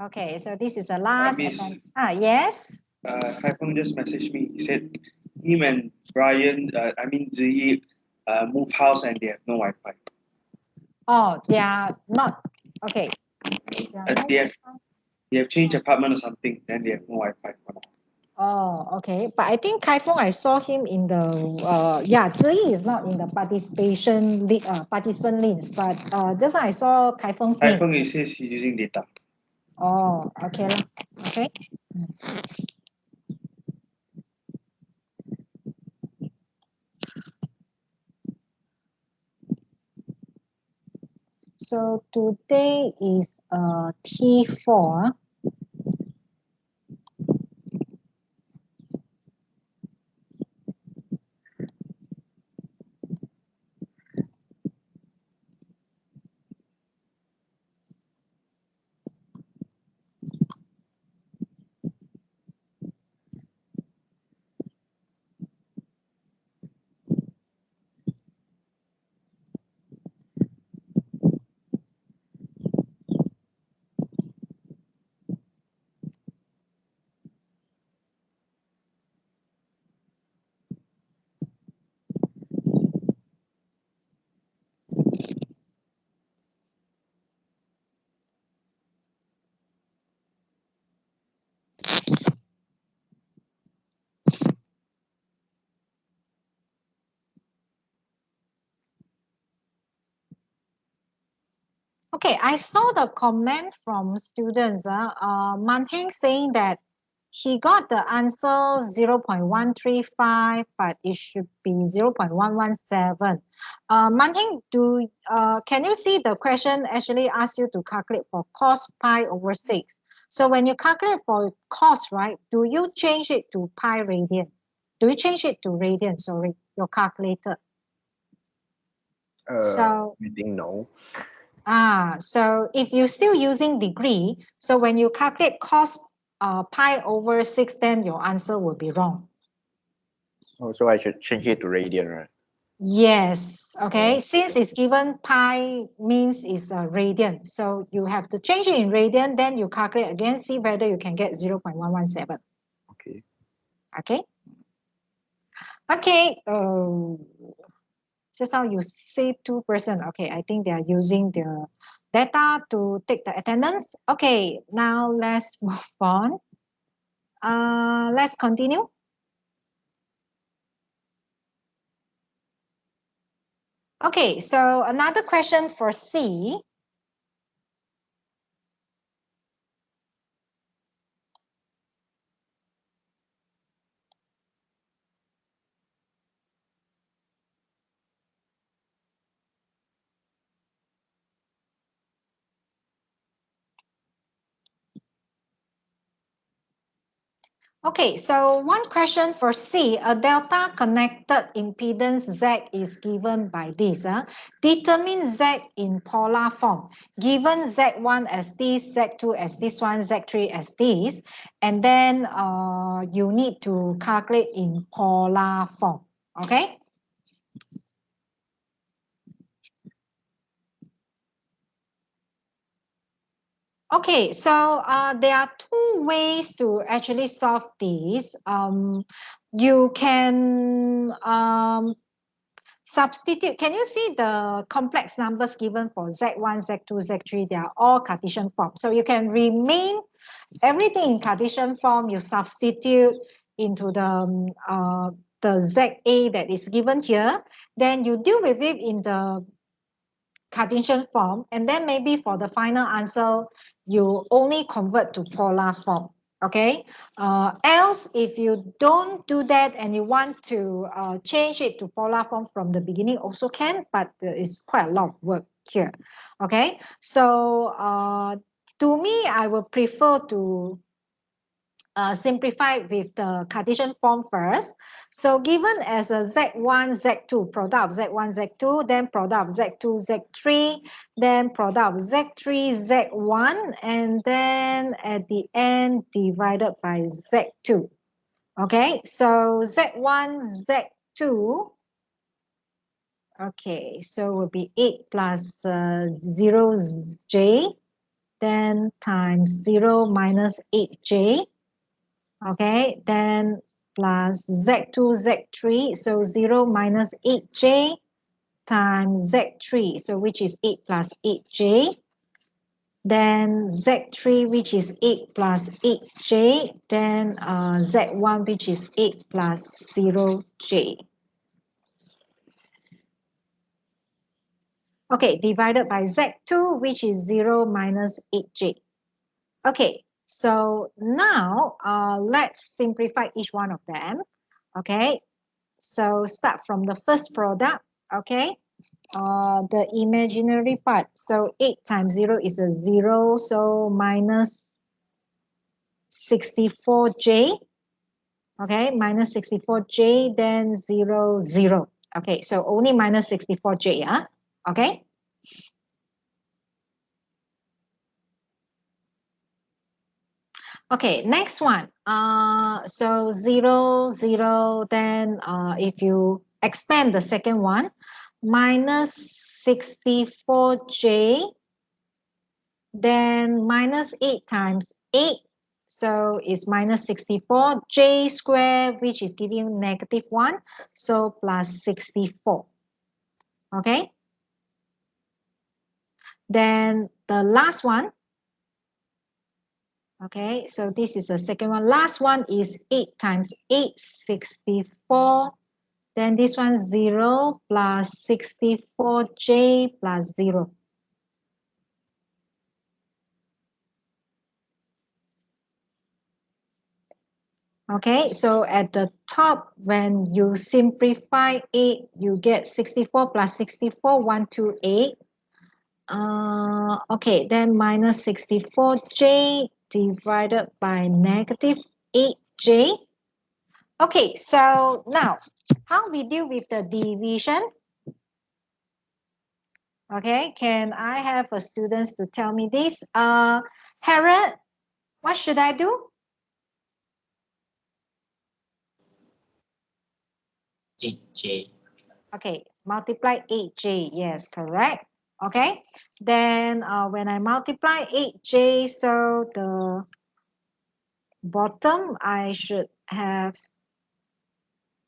Okay, so this is the last Miss. attendance. Yes. Kai Feng just messaged me. He said him and Brian, Ziyi, move house and they have no Wi-Fi. Oh, they are not. Okay. They have changed apartment or something, then they have no Wi-Fi for now. Oh, okay. But I think Kai Feng, I saw him in the Ziyi is not in the participant list, but just now I saw Kai Feng's Kai name. Feng, he says he's using data. Oh, okay. Okay. So today is T4. Okay, I saw the comment from students. Manting saying that he got the answer 0.135, but it should be 0.117. Manting, can you see the question actually asks you to calculate for cos pi over 6? So when you calculate for cos, right, do you change it to pi radian? Do you change it to radian, sorry, your calculator? So I think no. So if you're still using degree, so when you calculate cos pi over 6, then your answer will be wrong. Oh, so I should change it to radian, right? Yes, okay. Oh. Since it's given pi means it's a radian. So you have to change it in radian, then you calculate again, see whether you can get 0.117. Okay. Okay. Okay. Just now you say 2%. Okay, I think they are using the data to take the attendance. Okay, now let's move on. Let's continue. Okay, so another question for C. Okay, so one question for C, a delta connected impedance Z is given by this. Determine Z in polar form. Given Z1 as this, Z2 as this one, Z3 as this, and then you need to calculate in polar form, okay? Okay, so there are two ways to actually solve this. You can substitute. Can you see the complex numbers given for Z1, Z2, Z3? They are all Cartesian form. So you can remain everything in Cartesian form. You substitute into the ZA that is given here. Then you deal with it in the Cartesian form, and then maybe for the final answer, you only convert to polar form. Okay. Else, if you don't do that and you want to change it to polar form from the beginning, also can, but it's quite a lot of work here. Okay. So to me, I would prefer to simplify with the Cartesian form first. So given as a Z1, Z2, product of Z1, Z2, then product of Z2, Z3, then product of Z3, Z1, and then at the end divided by Z2. Okay, so Z1, Z2, okay, so will be 8 plus 0j, then times 0 minus 8j, okay, then plus Z2, Z3, so 0 minus 8j times Z3, so which is 8 plus 8j, then Z3, which is 8 plus 8j, then Z1, which is 8 plus 0j. Okay, divided by Z2, which is 0 minus 8j. Okay, so now let's simplify each one of them. Okay, so start from the first product. Okay, the imaginary part. So 8 times 0 is a 0, so minus 64j. Okay, minus 64j, then 0, 0. Okay, so only minus 64j, okay? Okay, next one. So 0, 0, then if you expand the second one, minus 64j, then minus 8 times 8, so it's minus 64, j squared, which is giving negative 1, so plus 64. Okay? Then the last one, okay, so this is the second one. Last one is 8 times 8, 64. Then this one 0 plus 64j plus 0. Okay, so at the top, when you simplify 8, you get 64 plus 64, 128. Okay, then minus 64j divided by negative 8j. Okay, so now, how we deal with the division? Okay, can I have a students to tell me this? Harold, what should I do? 8j. Okay, multiply 8j, yes, correct. Okay, then when I multiply 8j, so the bottom, I should have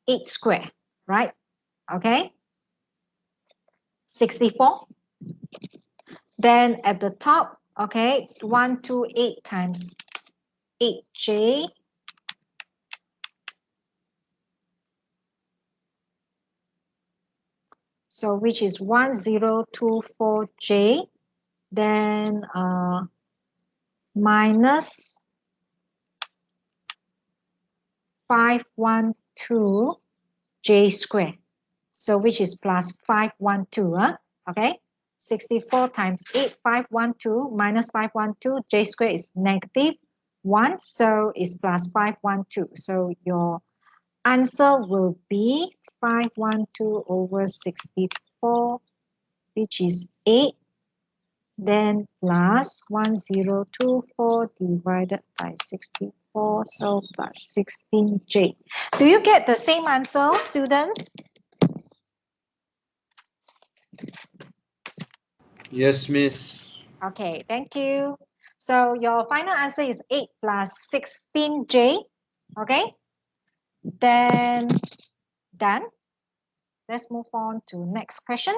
8 square, right? Okay, 64. Then at the top, okay, 128 times 8j. So which is 1024j, then minus 512j square. So which is plus 512, okay? 64 times 8, 512 minus 512, j square is negative 1, so it's plus 512. So your answer will be 512 over 64, which is 8, then plus 1024 divided by 64, so plus 16j. Do you get the same answer, students? Yes, miss. Okay, thank you. So your final answer is 8 plus 16j. Okay, then done. Let's move on to next question.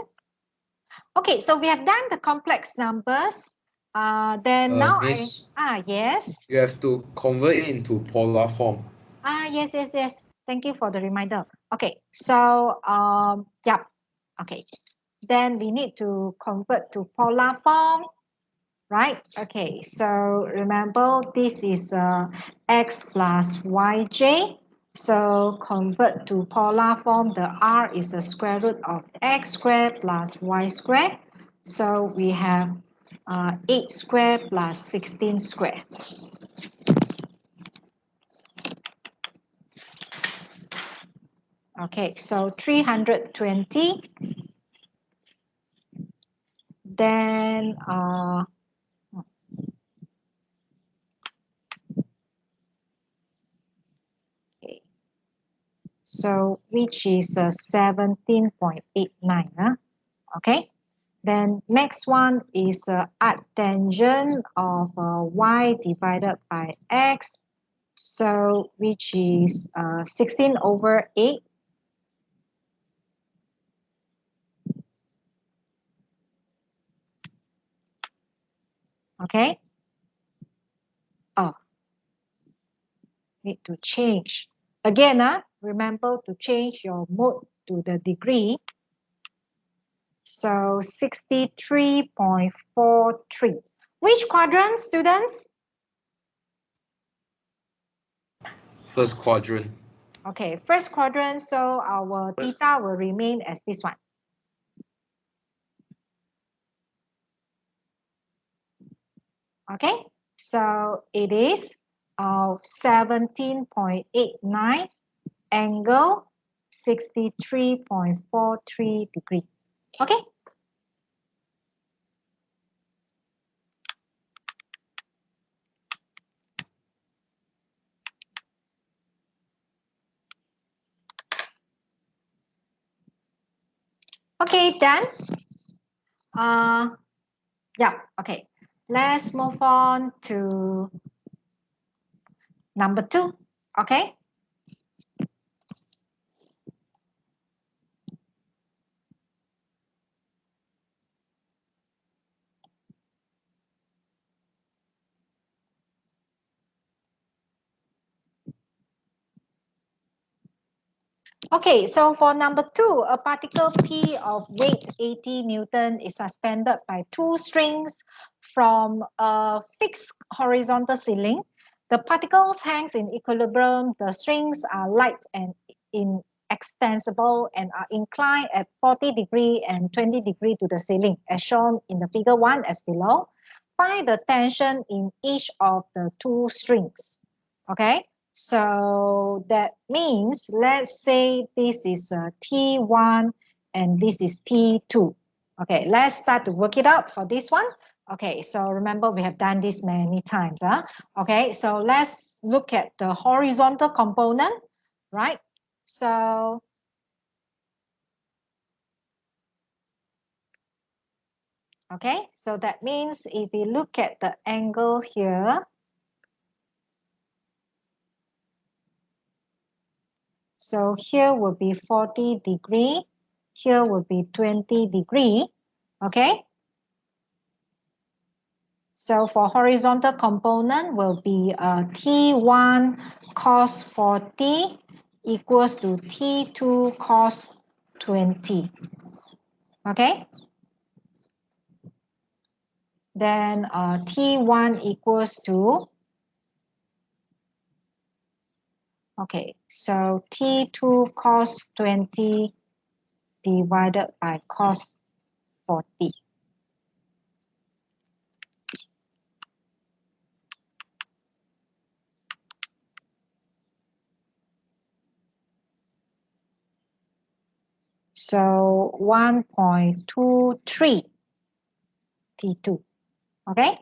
Okay, so we have done the complex numbers. Then now Miss, yes. you have to convert it into polar form. Yes. Thank you for the reminder. Okay, so yeah. Okay, then we need to convert to polar form, right? Okay, so remember this is x plus yj. So convert to polar form, the r is the square root of x squared plus y squared. So we have 8 squared plus 16 squared. Okay, so 320. Then okay. So which is 17.89. Okay. Then next one is arctangent of y divided by x. So which is 16/8. Okay. Oh, need to change. Again, remember to change your mode to the degree. So 63.43. Which quadrant, students? First quadrant. Okay, first quadrant, so our theta will remain as this one. Okay, so it is 17.89 angle 63.43 degree. Okay. Okay, done. Yeah, okay. Let's move on to number 2. Okay. Okay, so for number 2, a particle P of weight 80 Newton is suspended by 2 strings from a fixed horizontal ceiling. The particles hangs in equilibrium. The strings are light and inextensible and are inclined at 40 degree and 20 degree to the ceiling, as shown in the figure 1 as below. Find the tension in each of the 2 strings. Okay. So that means, let's say this is T1 and this is T2. Okay, let's start to work it out for this one. Okay, so remember we have done this many times. Okay, so let's look at the horizontal component, right? So okay, so that means if we look at the angle here, so here will be 40 degree, here will be 20 degree, okay? So for horizontal component will be T1 cos 40 equals to T2 cos 20, okay? Then T1 equals to, okay, so T2 cos 20 divided by cos 40. So 1.23 T2, okay?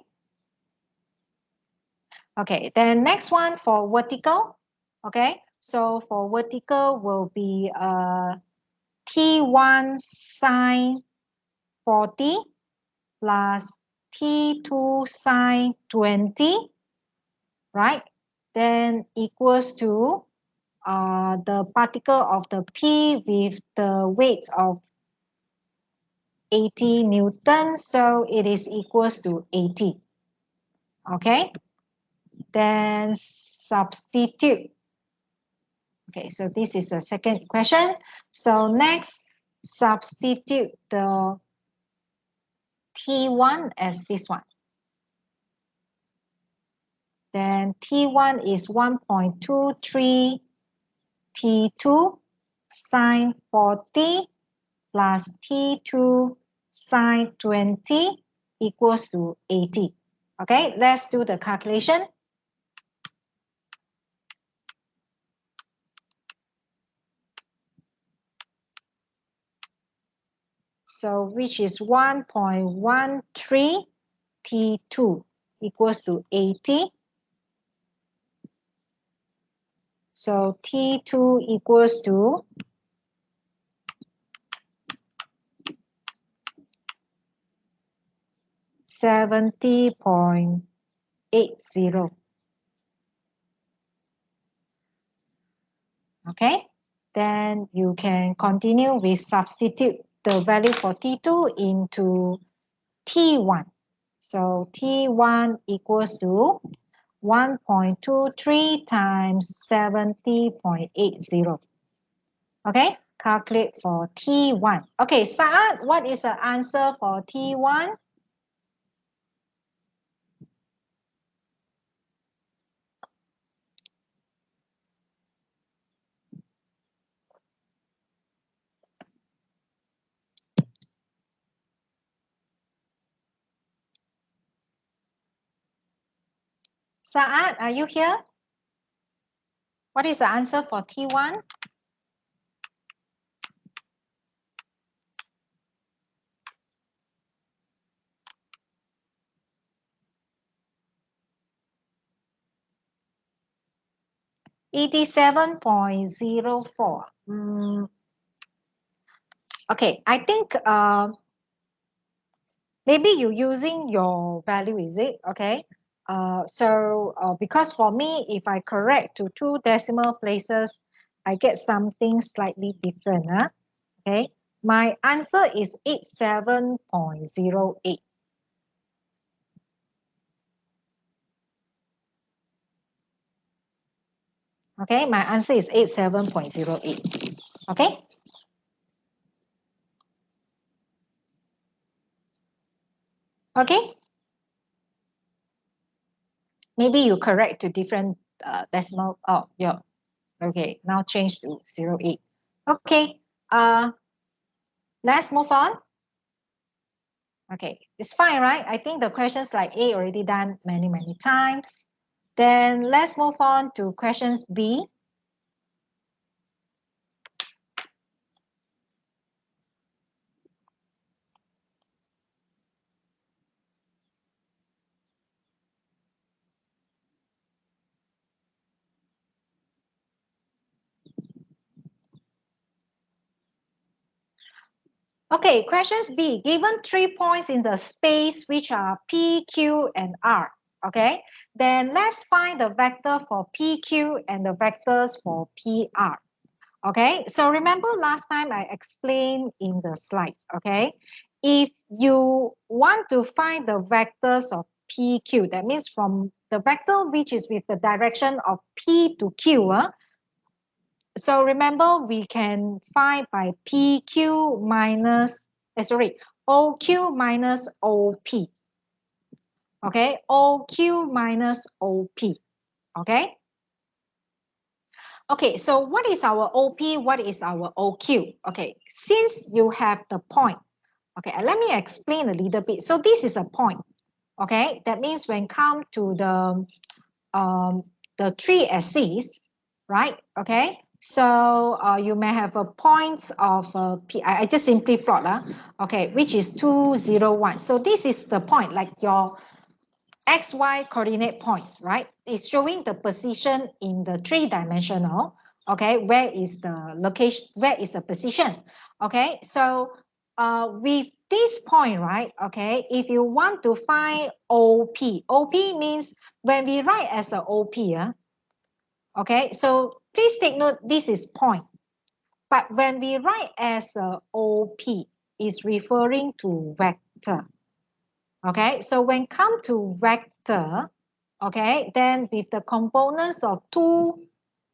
Okay, then next one for vertical, okay? So for vertical will be T1 sine 40 plus T2 sine 20, right? Then equals to the particle of the P with the weight of 80 Newton, so it is equals to 80. Okay, then substitute. Okay, so this is the second equation. So next, substitute the T1 as this one. Then T1 is 1.23 T2 sine 40 plus T2 sine 20 equals to 80. Okay, let's do the calculation. So which is 1.13 T2 equals to 80. So T2 equals to 70.80. Okay, then you can continue with substitute the value for T2 into T1. So T1 equals to 1.23 times 70.80. Okay, calculate for T1. Okay, Saad, what is the answer for T1? Saad, are you here? What is the answer for T1? $87.04. Okay, I think maybe you're using your value, is it? Okay. Because for me, if I correct to 2 decimal places, I get something slightly different. Huh? Okay. My answer is 87.08. Okay, my answer is 87.08. Okay. Okay. Maybe you correct to different decimal. Oh, yeah. Okay, now change to 0.8. Okay. Let's move on. Okay, it's fine, right? I think the questions like A already done many, many times. Then let's move on to questions B. Okay, questions B, given 3 points in the space which are P, Q, and R. Okay, then let's find the vector for PQ and the vectors for PR. Okay, so remember last time I explained in the slides, okay? If you want to find the vectors of PQ, that means from the vector which is with the direction of P to Q, so remember we can find by PQ minus, OQ minus OP. Okay, OQ minus OP, okay? Okay, so what is our OP? What is our OQ? Okay, since you have the point, okay, let me explain a little bit. So this is a point, okay? That means when come to the 3 axes, right? Okay, so you may have a point of P. I just simply plot, okay, which is 2, 0, 1. So this is the point, like your XY coordinate points, right? It's showing the position in the 3-dimensional. Okay, where is the location? Where is the position? Okay, so with this point, right? Okay, if you want to find OP, OP means when we write as a OP, okay, so please take note, this is point. But when we write as a OP, is referring to vector. Okay, so when come to vector, okay, then with the components of 2,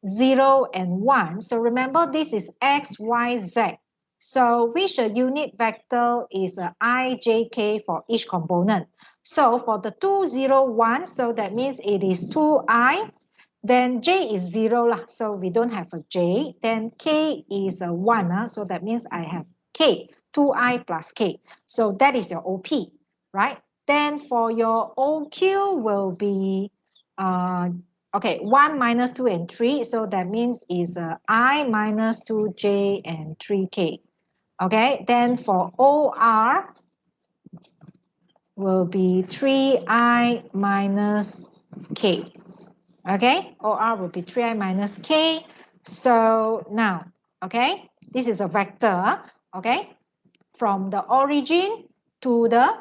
0, and 1, so remember this is x, y, z. So which unit vector is I, j, k for each component. So for the 2, 0, 1, so that means it is 2i, then j is 0, so we don't have a j. Then k is a 1, so that means I have k, 2i plus k. So that is your OP, right? Then for your OQ will be, okay, 1 minus 2 and 3. So that means is I minus 2j and 3k. Okay, then for OR will be 3i minus k. Okay, OR will be 3i minus k. So now, okay, this is a vector, okay, from the origin to the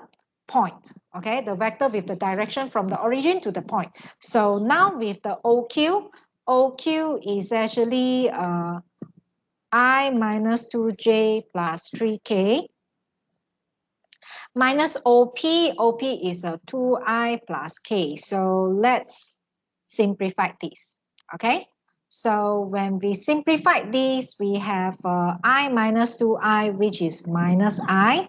point, okay, the vector with the direction from the origin to the point. So now with the OQ is actually I minus 2j plus 3k minus OP is a 2i plus k. So let's simplify this, okay? So when we simplify this, we have I minus 2i, which is minus I,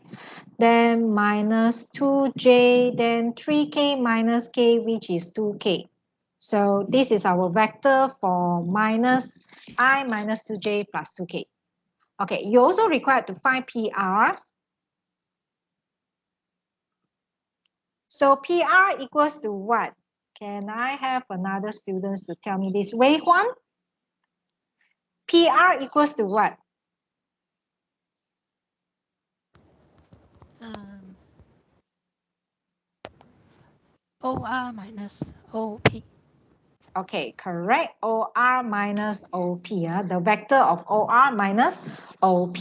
then minus 2j, then 3k minus k, which is 2k. So this is our vector for minus I minus 2j plus 2k. Okay, you also required to find PR. So PR equals to what? Can I have another student to tell me this? Wei Huan? PR equals to what? OR minus OP. Okay, correct. OR minus OP, the vector of OR minus OP.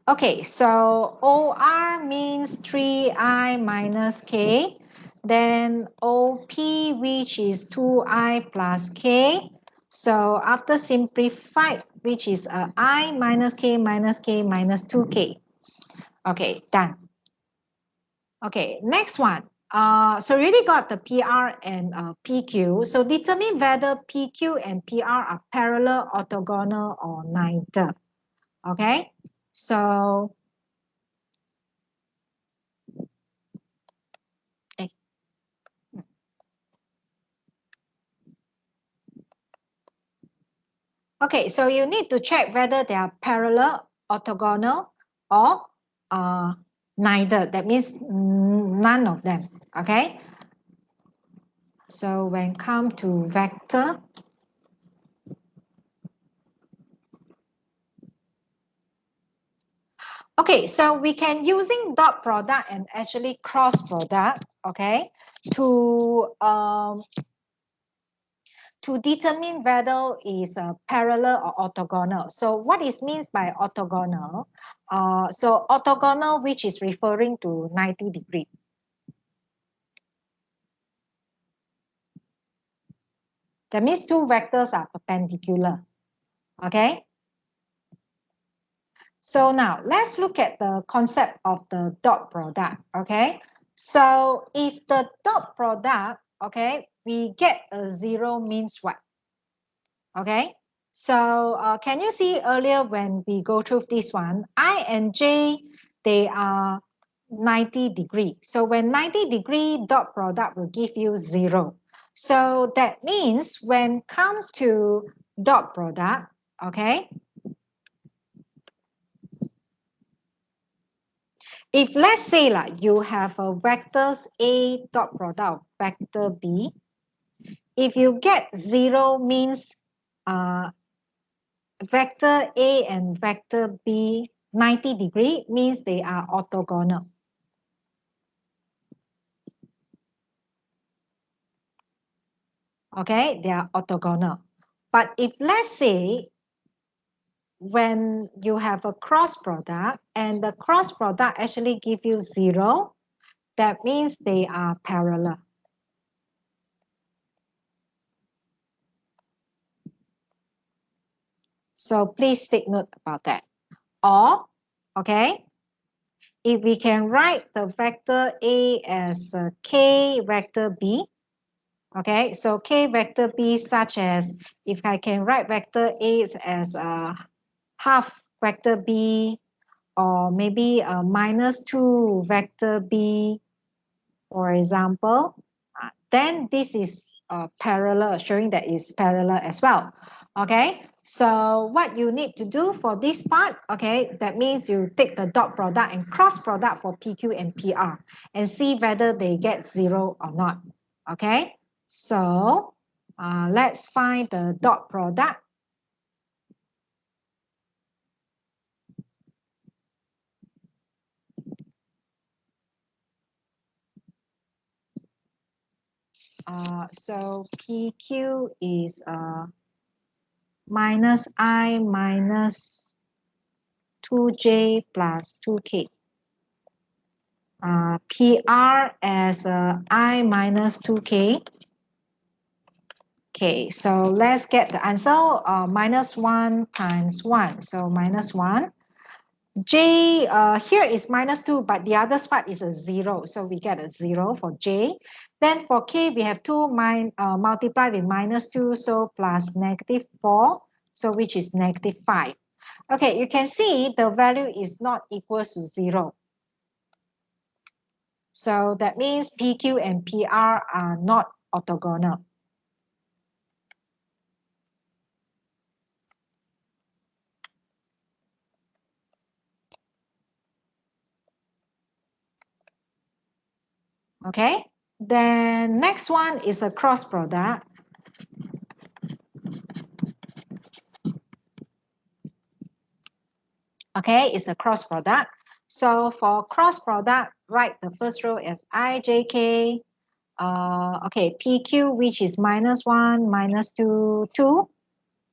Okay, so OR means 3i minus k. Then OP, which is 2i plus k. So after simplified, which is I minus k minus k minus 2k. Okay, done. Okay, next one. So we already got the PR and PQ. So determine whether PQ and PR are parallel, orthogonal, or neither. Okay, so okay, so you need to check whether they are parallel, orthogonal, or neither. That means none of them. Okay. So when come to vector, okay, so we can using dot product and actually cross product, okay, to determine whether is parallel or orthogonal. So what is means by orthogonal? So orthogonal, which is referring to 90 degree. That means two vectors are perpendicular, okay? So now let's look at the concept of the dot product, okay? So if the dot product, okay, we get a zero means what? Okay, so can you see earlier when we go through this one, I and J, they are 90 degree. So when 90 degree dot product will give you zero. So that means when come to dot product, okay, if let's say like you have a vectors A dot product vector B, if you get zero means vector A and vector B 90 degree means they are orthogonal. Okay, they are orthogonal. But if let's say when you have a cross product and the cross product actually give you zero, that means they are parallel. So please take note about that. Or, okay, if we can write the vector A as K vector B, okay, so K vector B such as, if I can write vector A as half vector B, or maybe a minus 2 vector B, for example, then this is parallel, showing that it's parallel as well. Okay, so what you need to do for this part, okay, that means you take the dot product and cross product for PQ and PR and see whether they get zero or not. Okay, so let's find the dot product. So PQ is minus I minus 2J plus 2K. PR as I minus 2K. Okay, so let's get the answer. Minus 1 times 1, so minus 1. J, here is minus 2, but the other spot is a 0, so we get a 0 for J. Then for K, we have 2 multiplied with minus 2, so plus negative 4, so which is negative 5. Okay, you can see the value is not equal to 0. So that means PQ and PR are not orthogonal. Okay, then next one is a cross product. Okay, it's a cross product. So for cross product, write the first row as IJK. Okay, PQ, which is minus 1, minus 2, 2.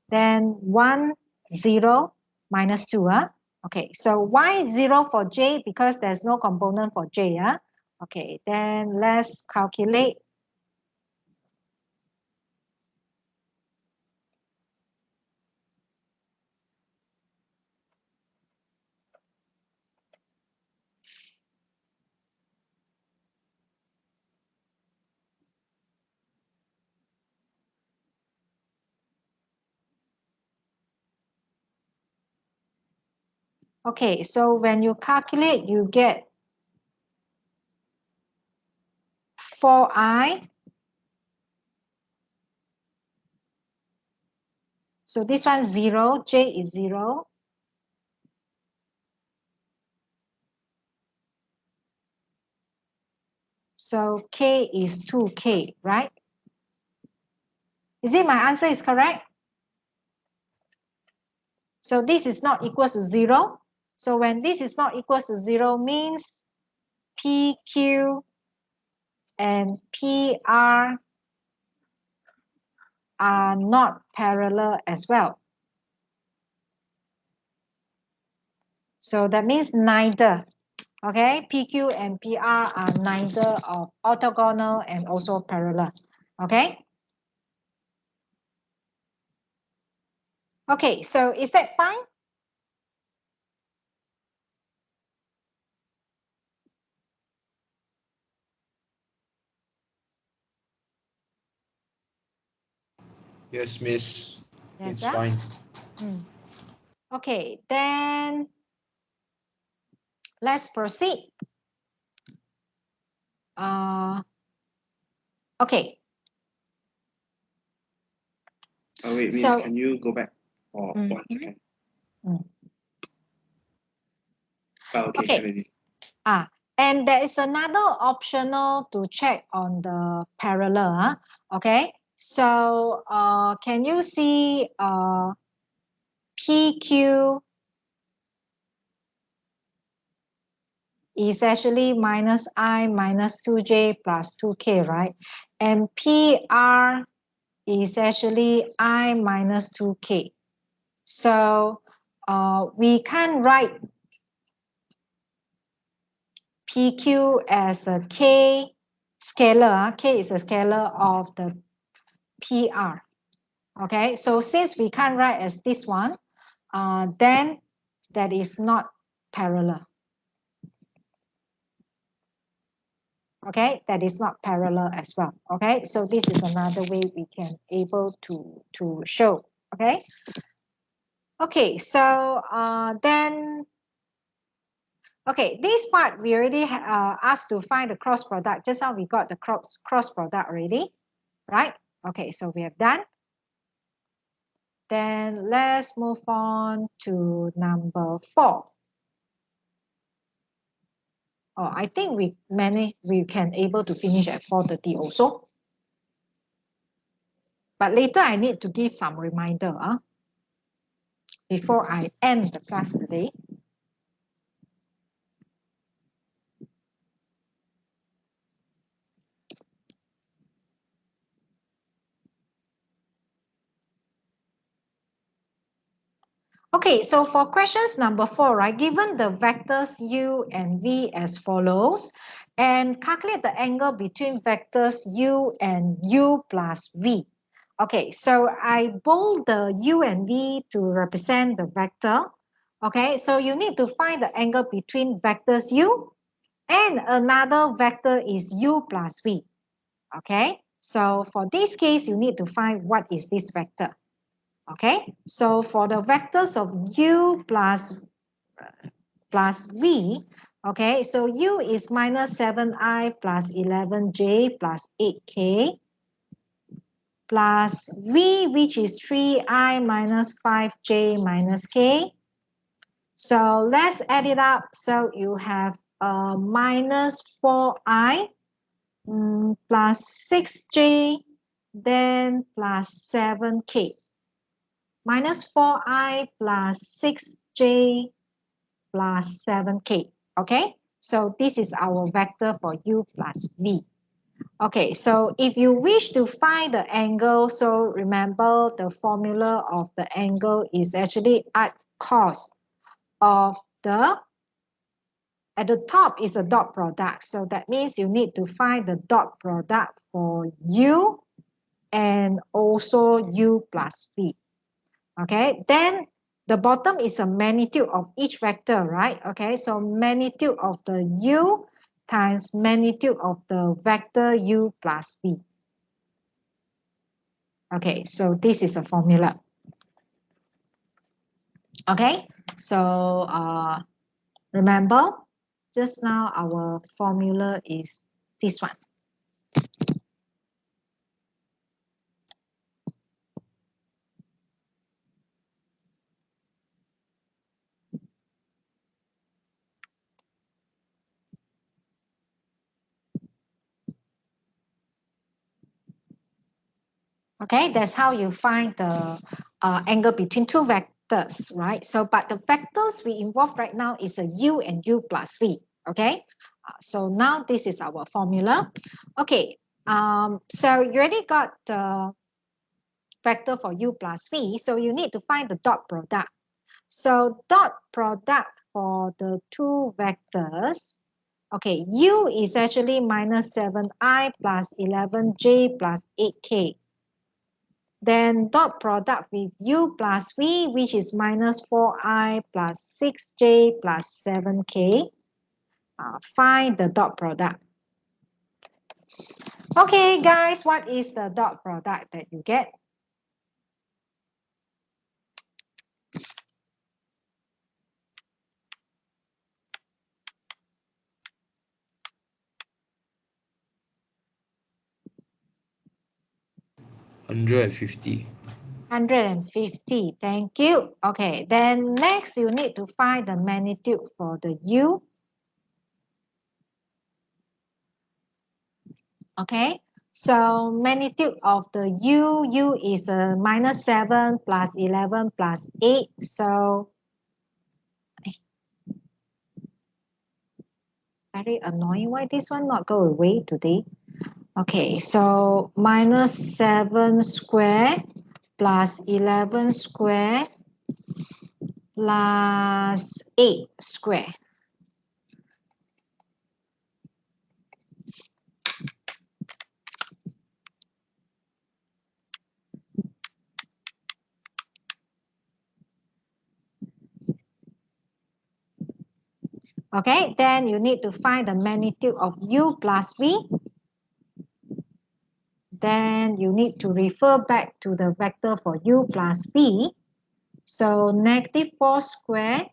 Then 1, 0, minus 2. Okay, so why 0 for J? Because there's no component for J. Okay, then let's calculate. Okay, so when you calculate, you get 4i. So this one 0, J is 0. So K is 2K, right? Is it my answer is correct? So this is not equal to 0. So when this is not equal to 0 means PQ and PR are not parallel as well. So that means neither. Okay, PQ and PR are neither of orthogonal and also parallel. Okay. Okay, so is that fine? Yes, miss. Yes, It's sir? fine. Okay, then let's proceed. Okay. Oh, wait, miss, So, can you go back for 1 second? Okay, okay. already. And there is another optional to check on the parallel. Okay, so can you see PQ is actually minus I minus 2J plus 2K, right? And PR is actually I minus 2K. So we can write PQ as a K scalar. K is a scalar of the PR. Okay, so since we can't write as this one, then that is not parallel. Okay, that is not parallel as well. Okay, so this is another way we can able to show. Okay. Okay, so then, okay, this part we already asked to find the cross product. Just now we got the cross product already, right? Okay, so we have done. Then let's move on to number 4. Oh, I think we can able to finish at 4:30 also. But later I need to give some reminder before I end the class today. Okay, so for questions number 4, right, given the vectors u and v as follows, and calculate the angle between vectors u and u plus v. Okay, so I bold the u and v to represent the vector. Okay, so you need to find the angle between vectors u and another vector is u plus v. Okay, so for this case, you need to find what is this vector. Okay, so for the vectors of u plus v, okay, so u is minus 7i plus 11j plus 8k plus v, which is 3i minus 5j minus k. So let's add it up. So you have minus 4i plus 6j, then plus 7k. Minus 4i plus 6j plus 7k. Okay, so this is our vector for u plus v. Okay, so if you wish to find the angle, so remember the formula of the angle is actually arc cos of the, at the top is a dot product. So that means you need to find the dot product for u and also u plus v. Okay, then the bottom is a magnitude of each vector, right? Okay, so magnitude of the u times magnitude of the vector u plus v. Okay, so this is a formula. Okay, so remember, just now our formula is this one. Okay, that's how you find the angle between two vectors, right? So, but the vectors we involve right now is a u and u plus v, okay? So now this is our formula. Okay, so you already got the vector for u plus v, so you need to find the dot product. So dot product for the two vectors, okay, u is actually minus 7i plus 11j plus 8k. Then dot product with u plus v, which is minus 4i plus 6j plus 7k. Find the dot product. Okay, guys, what is the dot product that you get? $150. 150, thank you. Okay, then next you need to find the magnitude for the u. Okay, so magnitude of the u is minus 7 plus 11 plus 8. So, very annoying. Why this one not go away today? Okay, so minus 7 square plus 11 square plus 8 square. Okay, then you need to find the magnitude of u plus v. Then you need to refer back to the vector for u plus v. So negative 4 square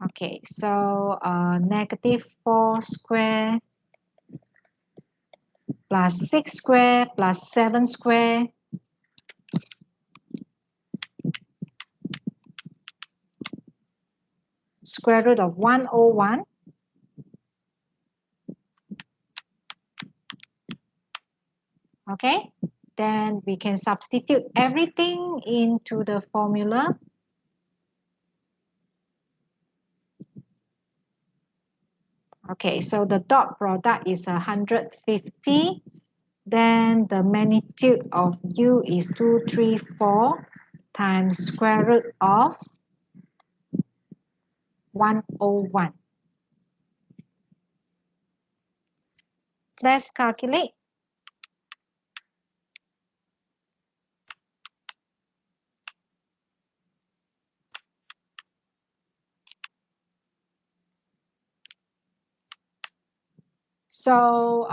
okay, so negative 4 square plus 6 square plus 7 square square root of 101. Okay, then we can substitute everything into the formula. Okay, so the dot product is 150. Then the magnitude of u is 234 times square root of 101. Let's calculate. So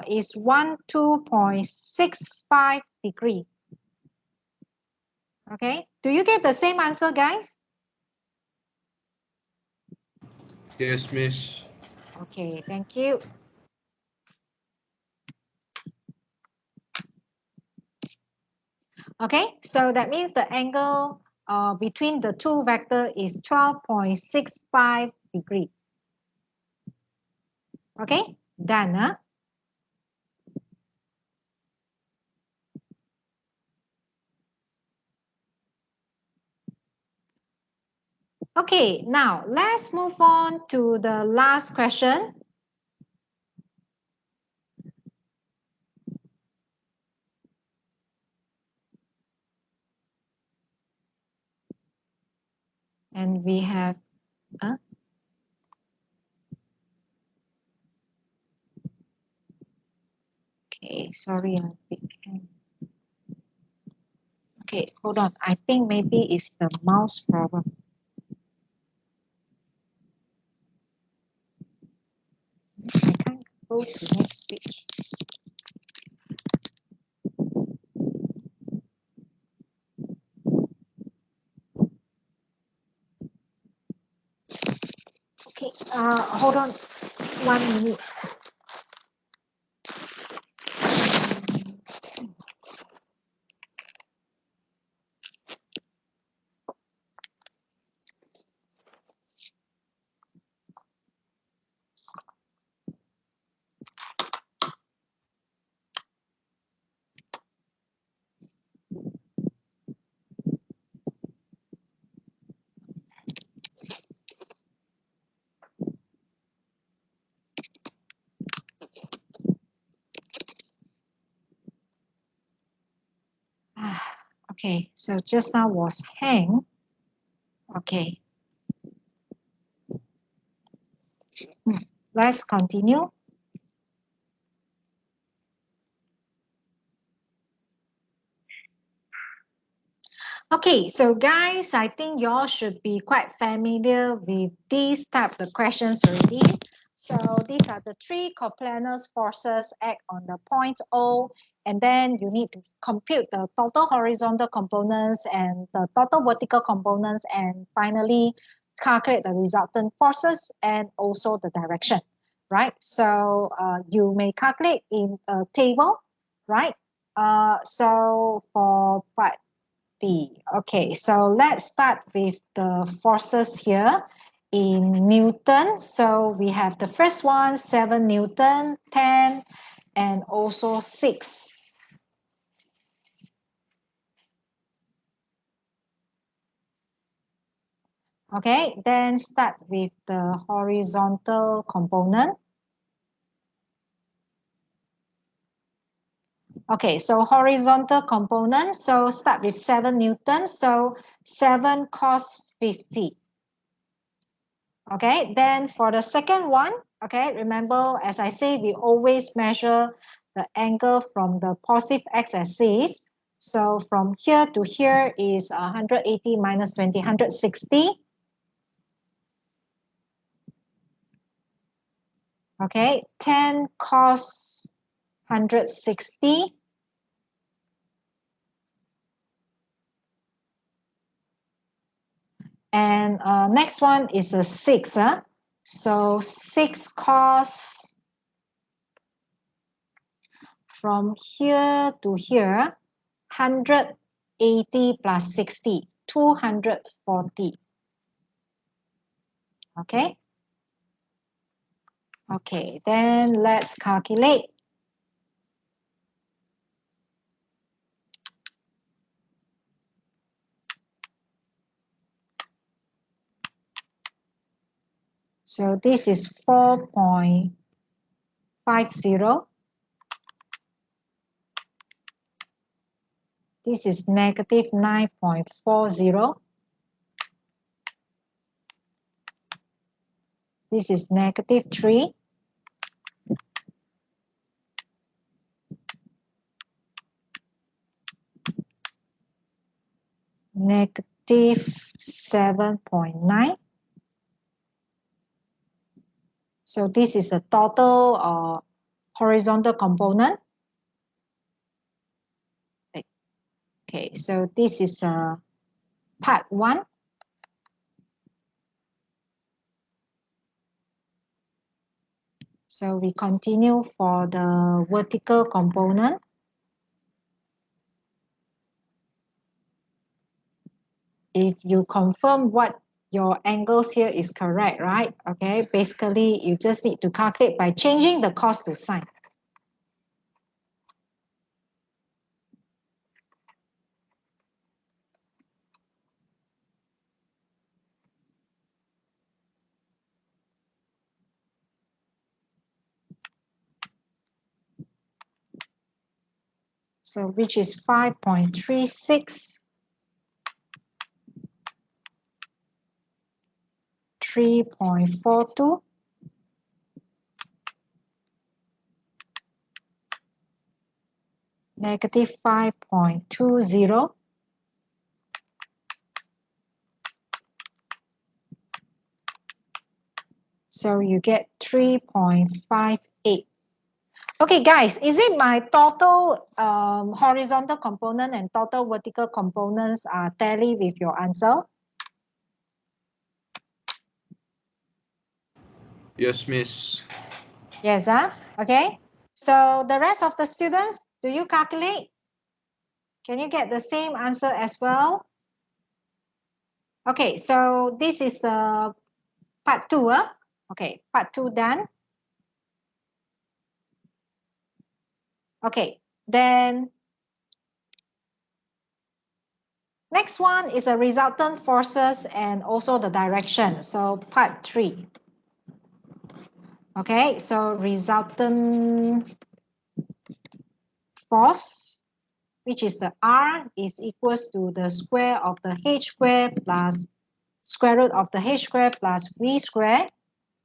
it's 12.65 degree. Okay, do you get the same answer, guys? Yes, miss. Okay, thank you. Okay, so that means the angle between the two vector is 12.65 degree. Okay, done. Huh? Okay, now let's move on to the last question. And we have, okay, sorry. Okay, hold on. I think maybe it's the mouse problem. I can't go to the next page. Okay, hold on 1 minute. Okay, so just now was hang. Okay. Let's continue. Okay, so guys, I think you all should be quite familiar with these type of questions already. So these are the three coplanar forces act on the point O, and then you need to compute the total horizontal components and the total vertical components, and finally calculate the resultant forces and also the direction, right? So you may calculate in a table, right? So for part B. Okay, so let's start with the forces here in Newton. So we have the first one, 7 Newton, 10, and also 6. Okay, then start with the horizontal component. Okay, so horizontal component, so start with 7 Newton, so 7 cos 50. Okay, then for the second one, okay, remember, as I say, we always measure the angle from the positive x-axis. So from here to here is 180 minus 20, 160. Okay, 10 cos 160. And next one is a 6. So 6 cos from here to here, 180 plus 60, 240. Okay. Okay, then let's calculate. So this is 4.50. This is negative 9.40. This is negative 3. Negative 7.9. So this is the total horizontal component. Okay, so this is part 1. So we continue for the vertical component. If you confirm what your angles here is correct, right? Okay, basically you just need to calculate by changing the cos to sine. So which is 5.36, 3.42, negative 5.20, so you get 3.58. Okay, guys, is it my total horizontal component and total vertical components are tally with your answer? Yes, Miss. Yes, okay. So the rest of the students, do you calculate? Can you get the same answer as well? Okay, so this is the part 2. Okay, part 2 done. Okay, then next one is the resultant forces and also the direction. So part 3. Okay, so resultant force, which is the R, is equals to the square of the H square plus square root of the H square plus V square.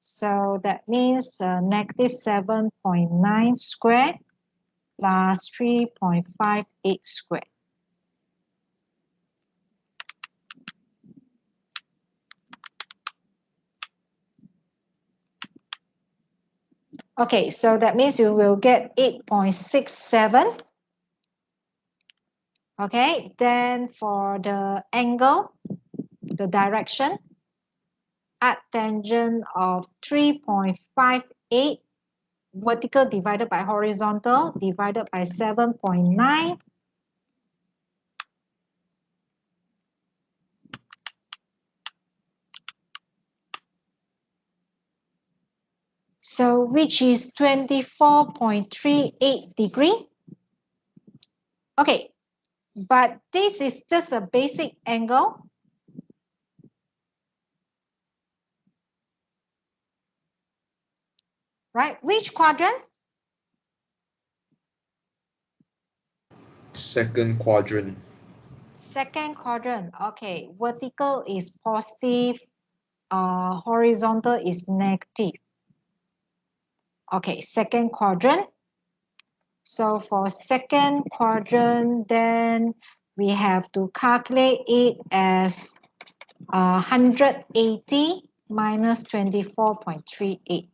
So that means negative 7.9 square plus 3.58 square. Okay, so that means you will get 8.67. Okay, then for the angle, the direction, add tangent of 3.58 vertical divided by horizontal divided by 7.9. So which is 24.38 degree. Okay, but this is just a basic angle. Right, which quadrant? Second quadrant. Second quadrant. Okay, vertical is positive, horizontal is negative. Okay, second quadrant. So for second quadrant, then we have to calculate it as 180 minus 24.38.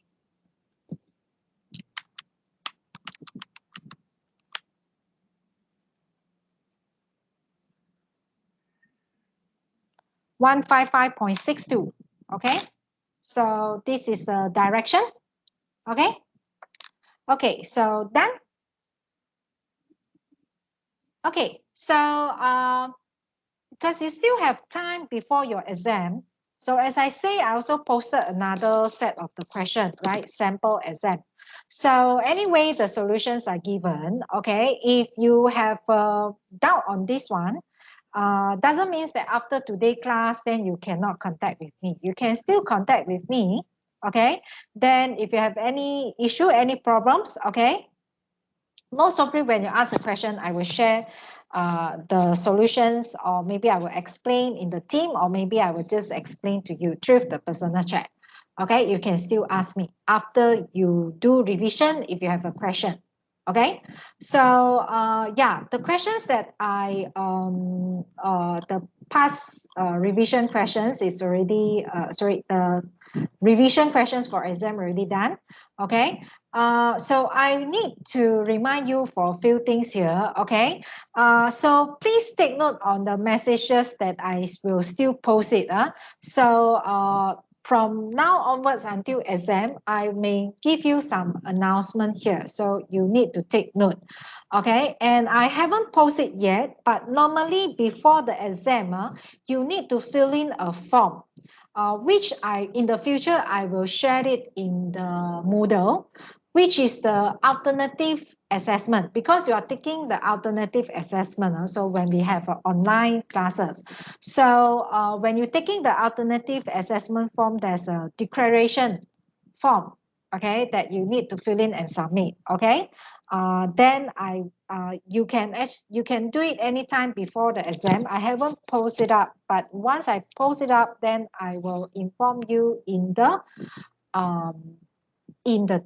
$155.62. Okay, so this is the direction. Okay, okay, so done. Okay, so because you still have time before your exam, so as I say, I also posted another set of the question, right? Sample exam. So anyway, the solutions are given. Okay, if you have a doubt on this one, doesn't mean that after today class, then you cannot contact with me. You can still contact with me. Okay, then if you have any issue, any problems, okay, most probably when you ask a question, I will share the solutions, or maybe I will explain in the team, or maybe I will just explain to you through the personal chat. Okay, you can still ask me after you do revision if you have a question. Okay, so yeah, the questions that the past revision questions is already the revision questions for exam already done. Okay, so I need to remind you for a few things here. Okay, so please take note on the messages that I will still post it. So from now onwards until exam, I may give you some announcement here. So you need to take note. Okay, and I haven't posted yet, but normally before the exam, you need to fill in a form. Which in the future, I will share it in the Moodle, which is the alternative assessment, because you are taking the alternative assessment. So when we have online classes, so when you're taking the alternative assessment form, there's a declaration form, okay, that you need to fill in and submit. Okay, then you can do it anytime before the exam. I haven't posted up, but once I post it up, then I will inform you in the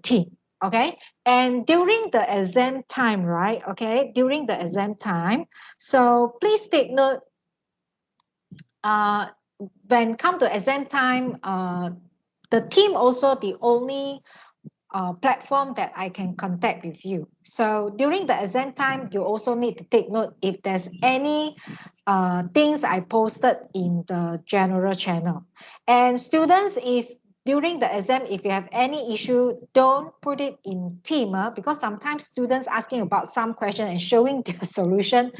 team. Okay, and during the exam time, right? Okay, during the exam time, so please take note. When come to exam time, the team also the only platform that I can contact with you. So during the exam time, you also need to take note if there's any things I posted in the general channel. And students, if during the exam, if you have any issue, don't put it in team, because sometimes students asking about some question and showing their solution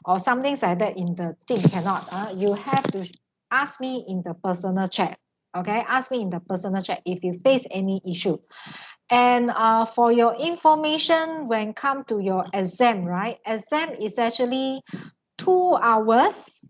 or something like that in the team cannot. You have to ask me in the personal chat. Okay, ask me in the personal chat if you face any issue. And for your information, when come to your exam, right? Exam is actually 2 hours,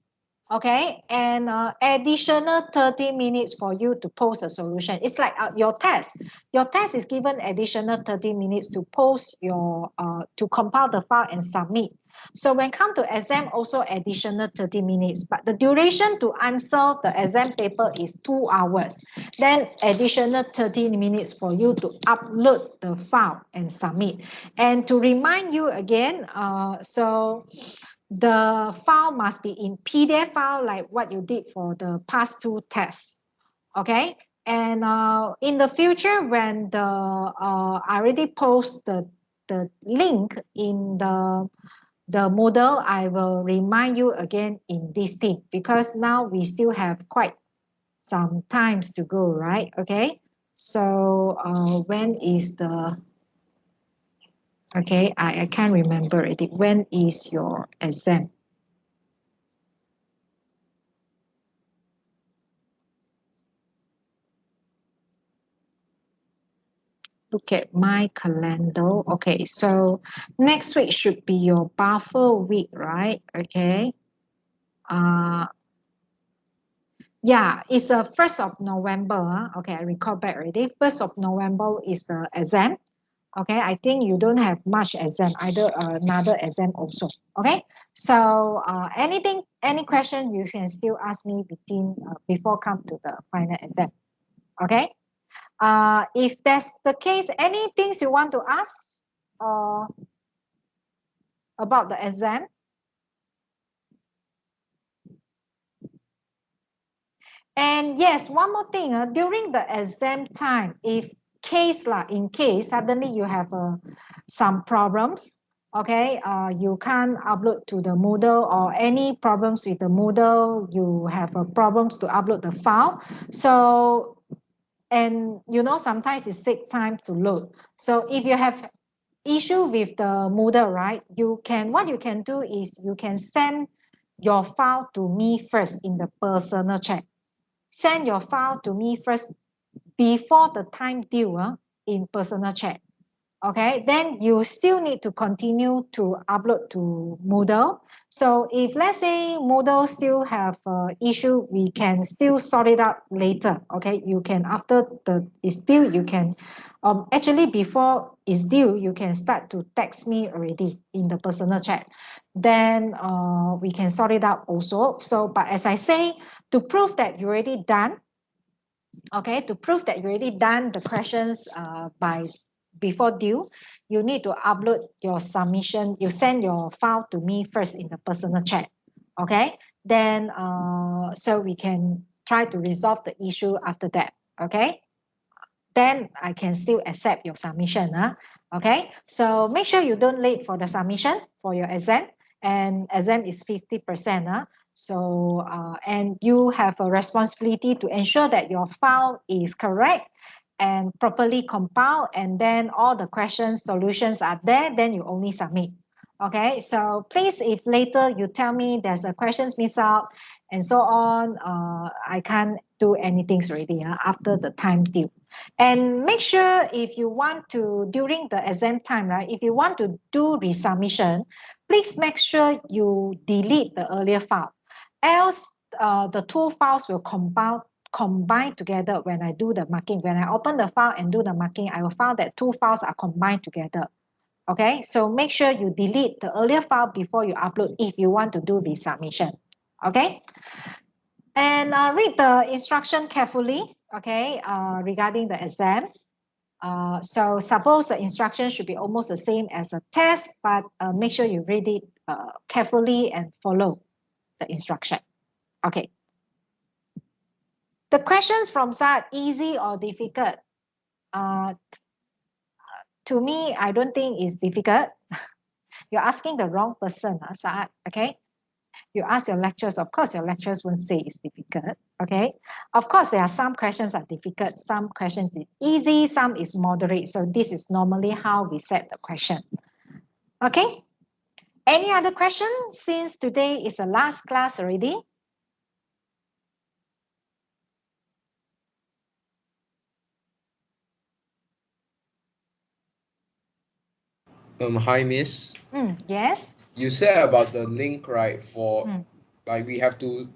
okay? And additional 30 minutes for you to post a solution. It's like your test. Your test is given additional 30 minutes to post to compile the file and submit. So when come to exam, also additional 30 minutes, but the duration to answer the exam paper is 2 hours. Then additional 30 minutes for you to upload the file and submit. And to remind you again, so the file must be in PDF file like what you did for the past 2 tests. Okay. And in the future, when I already post the link in the Moodle, I will remind you again in this thing, because now we still have quite some times to go, right? Okay, so when is the, okay, I can't remember already. When is your exam? Look at my calendar. Okay, so next week should be your buffer week, right? Okay. Yeah, it's the 1st of November. Okay, I recall back already. 1st of November is the exam. Okay, I think you don't have much exam, either another exam also. Okay, so any question you can still ask me before come to the final exam. Okay, if that's the case, any things you want to ask about the exam? And yes, one more thing, during the exam time, in case suddenly you have some problems, okay, you can't upload to the Moodle, or any problems with the Moodle, you have problems to upload the file. So, and sometimes it takes time to load. So if you have issue with the Moodle, right, what you can do is you can send your file to me first in the personal chat. Send your file to me first before the time due in personal chat. okay, then you still need to continue to upload to Moodle. So if let's say Moodle still have issue, we can still sort it out later. Okay, you can after the is due, you can actually before it's due, you can start to text me already in the personal chat. Then we can sort it out also. So, but as I say, to prove that you already done, okay, to prove that you already done the questions by before due, you need to upload your submission. You send your file to me first in the personal chat, okay? Then so we can try to resolve the issue after that, okay? Then I can still accept your submission, okay? So make sure you don't late for the submission for your exam, and exam is 50%, so and you have a responsibility to ensure that your file is correct and properly compiled, and then all the questions solutions are there, then you only submit. Okay, so please, if later you tell me there's a questions miss out and so on, I can't do anything already after the time due. And make sure if you want to, during the exam time, right, if you want to do resubmission, please make sure you delete the earlier file. Else, the two files will combine together when I do the marking. When I open the file and do the marking, I will find that two files are combined together. Okay, so make sure you delete the earlier file before you upload if you want to do resubmission. Okay, and read the instruction carefully, okay, regarding the exam. So suppose the instruction should be almost the same as a test, but make sure you read it carefully and follow the instruction. Okay. The questions from Saad, easy or difficult? To me, I don't think it's difficult. You're asking the wrong person, Saad, okay? You ask your lecturers, of course, your lecturers won't say it's difficult, okay? Of course, there are some questions are difficult, some questions is easy, some is moderate. So this is normally how we set the question, okay? Any other question since today is the last class already? Hi, Miss. Yes. You said about the link, right? For like we have to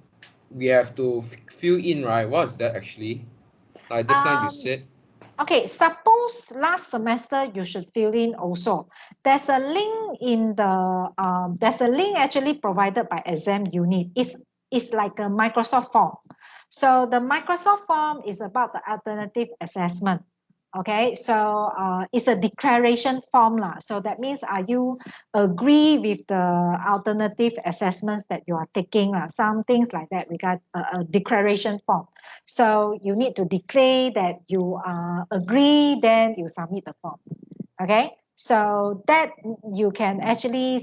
fill in, right? What's that actually? Like just now you said. Okay, suppose last semester you should fill in also. There's a link in the there's a link actually provided by exam unit. It's like a Microsoft form. So the Microsoft form is about the alternative assessment. Okay, so it's a declaration form lah. So that means are you agree with the alternative assessments that you are taking lah? Some things like that. We got a declaration form. So you need to declare that you agree, then you submit the form. Okay, so that you can actually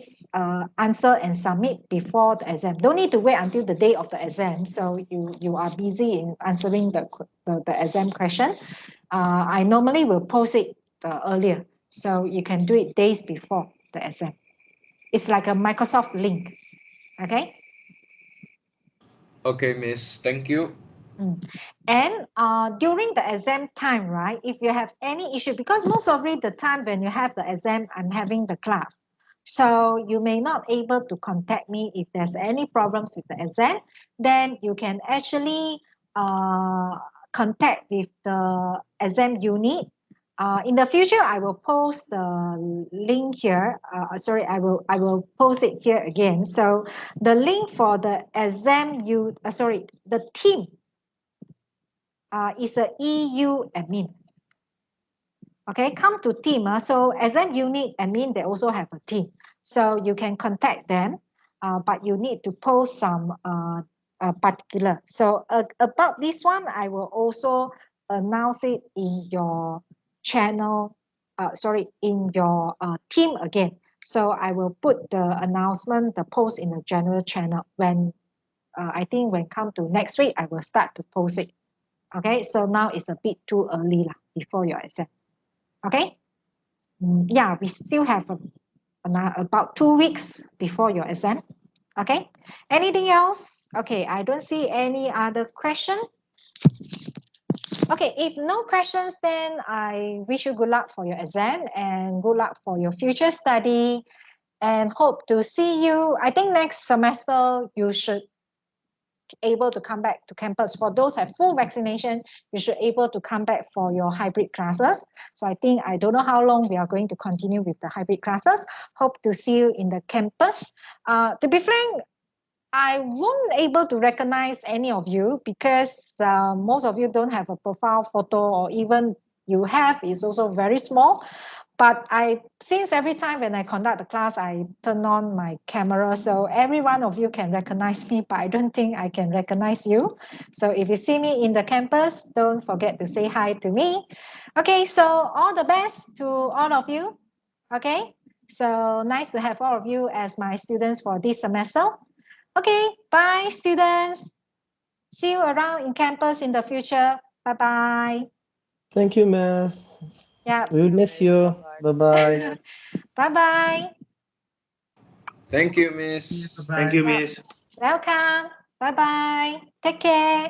answer and submit before the exam. Don't need to wait until the day of the exam. So you are busy in answering the exam question. I normally will post it earlier, so you can do it days before the exam. It's like a Microsoft link. Okay. Okay, Miss. Thank you. And during the exam time, right, if you have any issue, because most of it the time when you have the exam, I'm having the class. So you may not able to contact me if there's any problems with the exam, then you can actually contact with the exam unit. In the future, I will post the link here. Sorry, I will post it here again. So the link for the exam, the team is a EU admin. Okay, come to team. So exam unit admin, they also have a team. So you can contact them, but you need to post some particular. So about this one, I will also announce it in your channel, in your team again. So I will put the announcement, the post in the general channel when, I think when come to next week, I will start to post it. Okay, so now it's a bit too early before your exam. Okay, yeah, we still have about 2 weeks before your exam. Okay, anything else? Okay, I don't see any other question. Okay, if no questions, then I wish you good luck for your exam and good luck for your future study, and hope to see you. I think next semester you should able to come back to campus. For those have full vaccination, you should able to come back for your hybrid classes. So I think I don't know how long we are going to continue with the hybrid classes. Hope to see you in the campus. To be frank, I won't able to recognize any of you because most of you don't have a profile photo, or even you have is also very small. But since every time when I conduct the class, I turn on my camera, so every one of you can recognize me, but I don't think I can recognize you. So if you see me in the campus, don't forget to say hi to me. Okay, so all the best to all of you. Okay, so nice to have all of you as my students for this semester. Okay, bye students. See you around in campus in the future. Bye-bye. Thank you, Miss. Yeah. We will miss you. Bye-bye. Bye-bye. Thank you, Miss. Bye-bye. Thank you, Miss. Welcome. Bye-bye. Take care.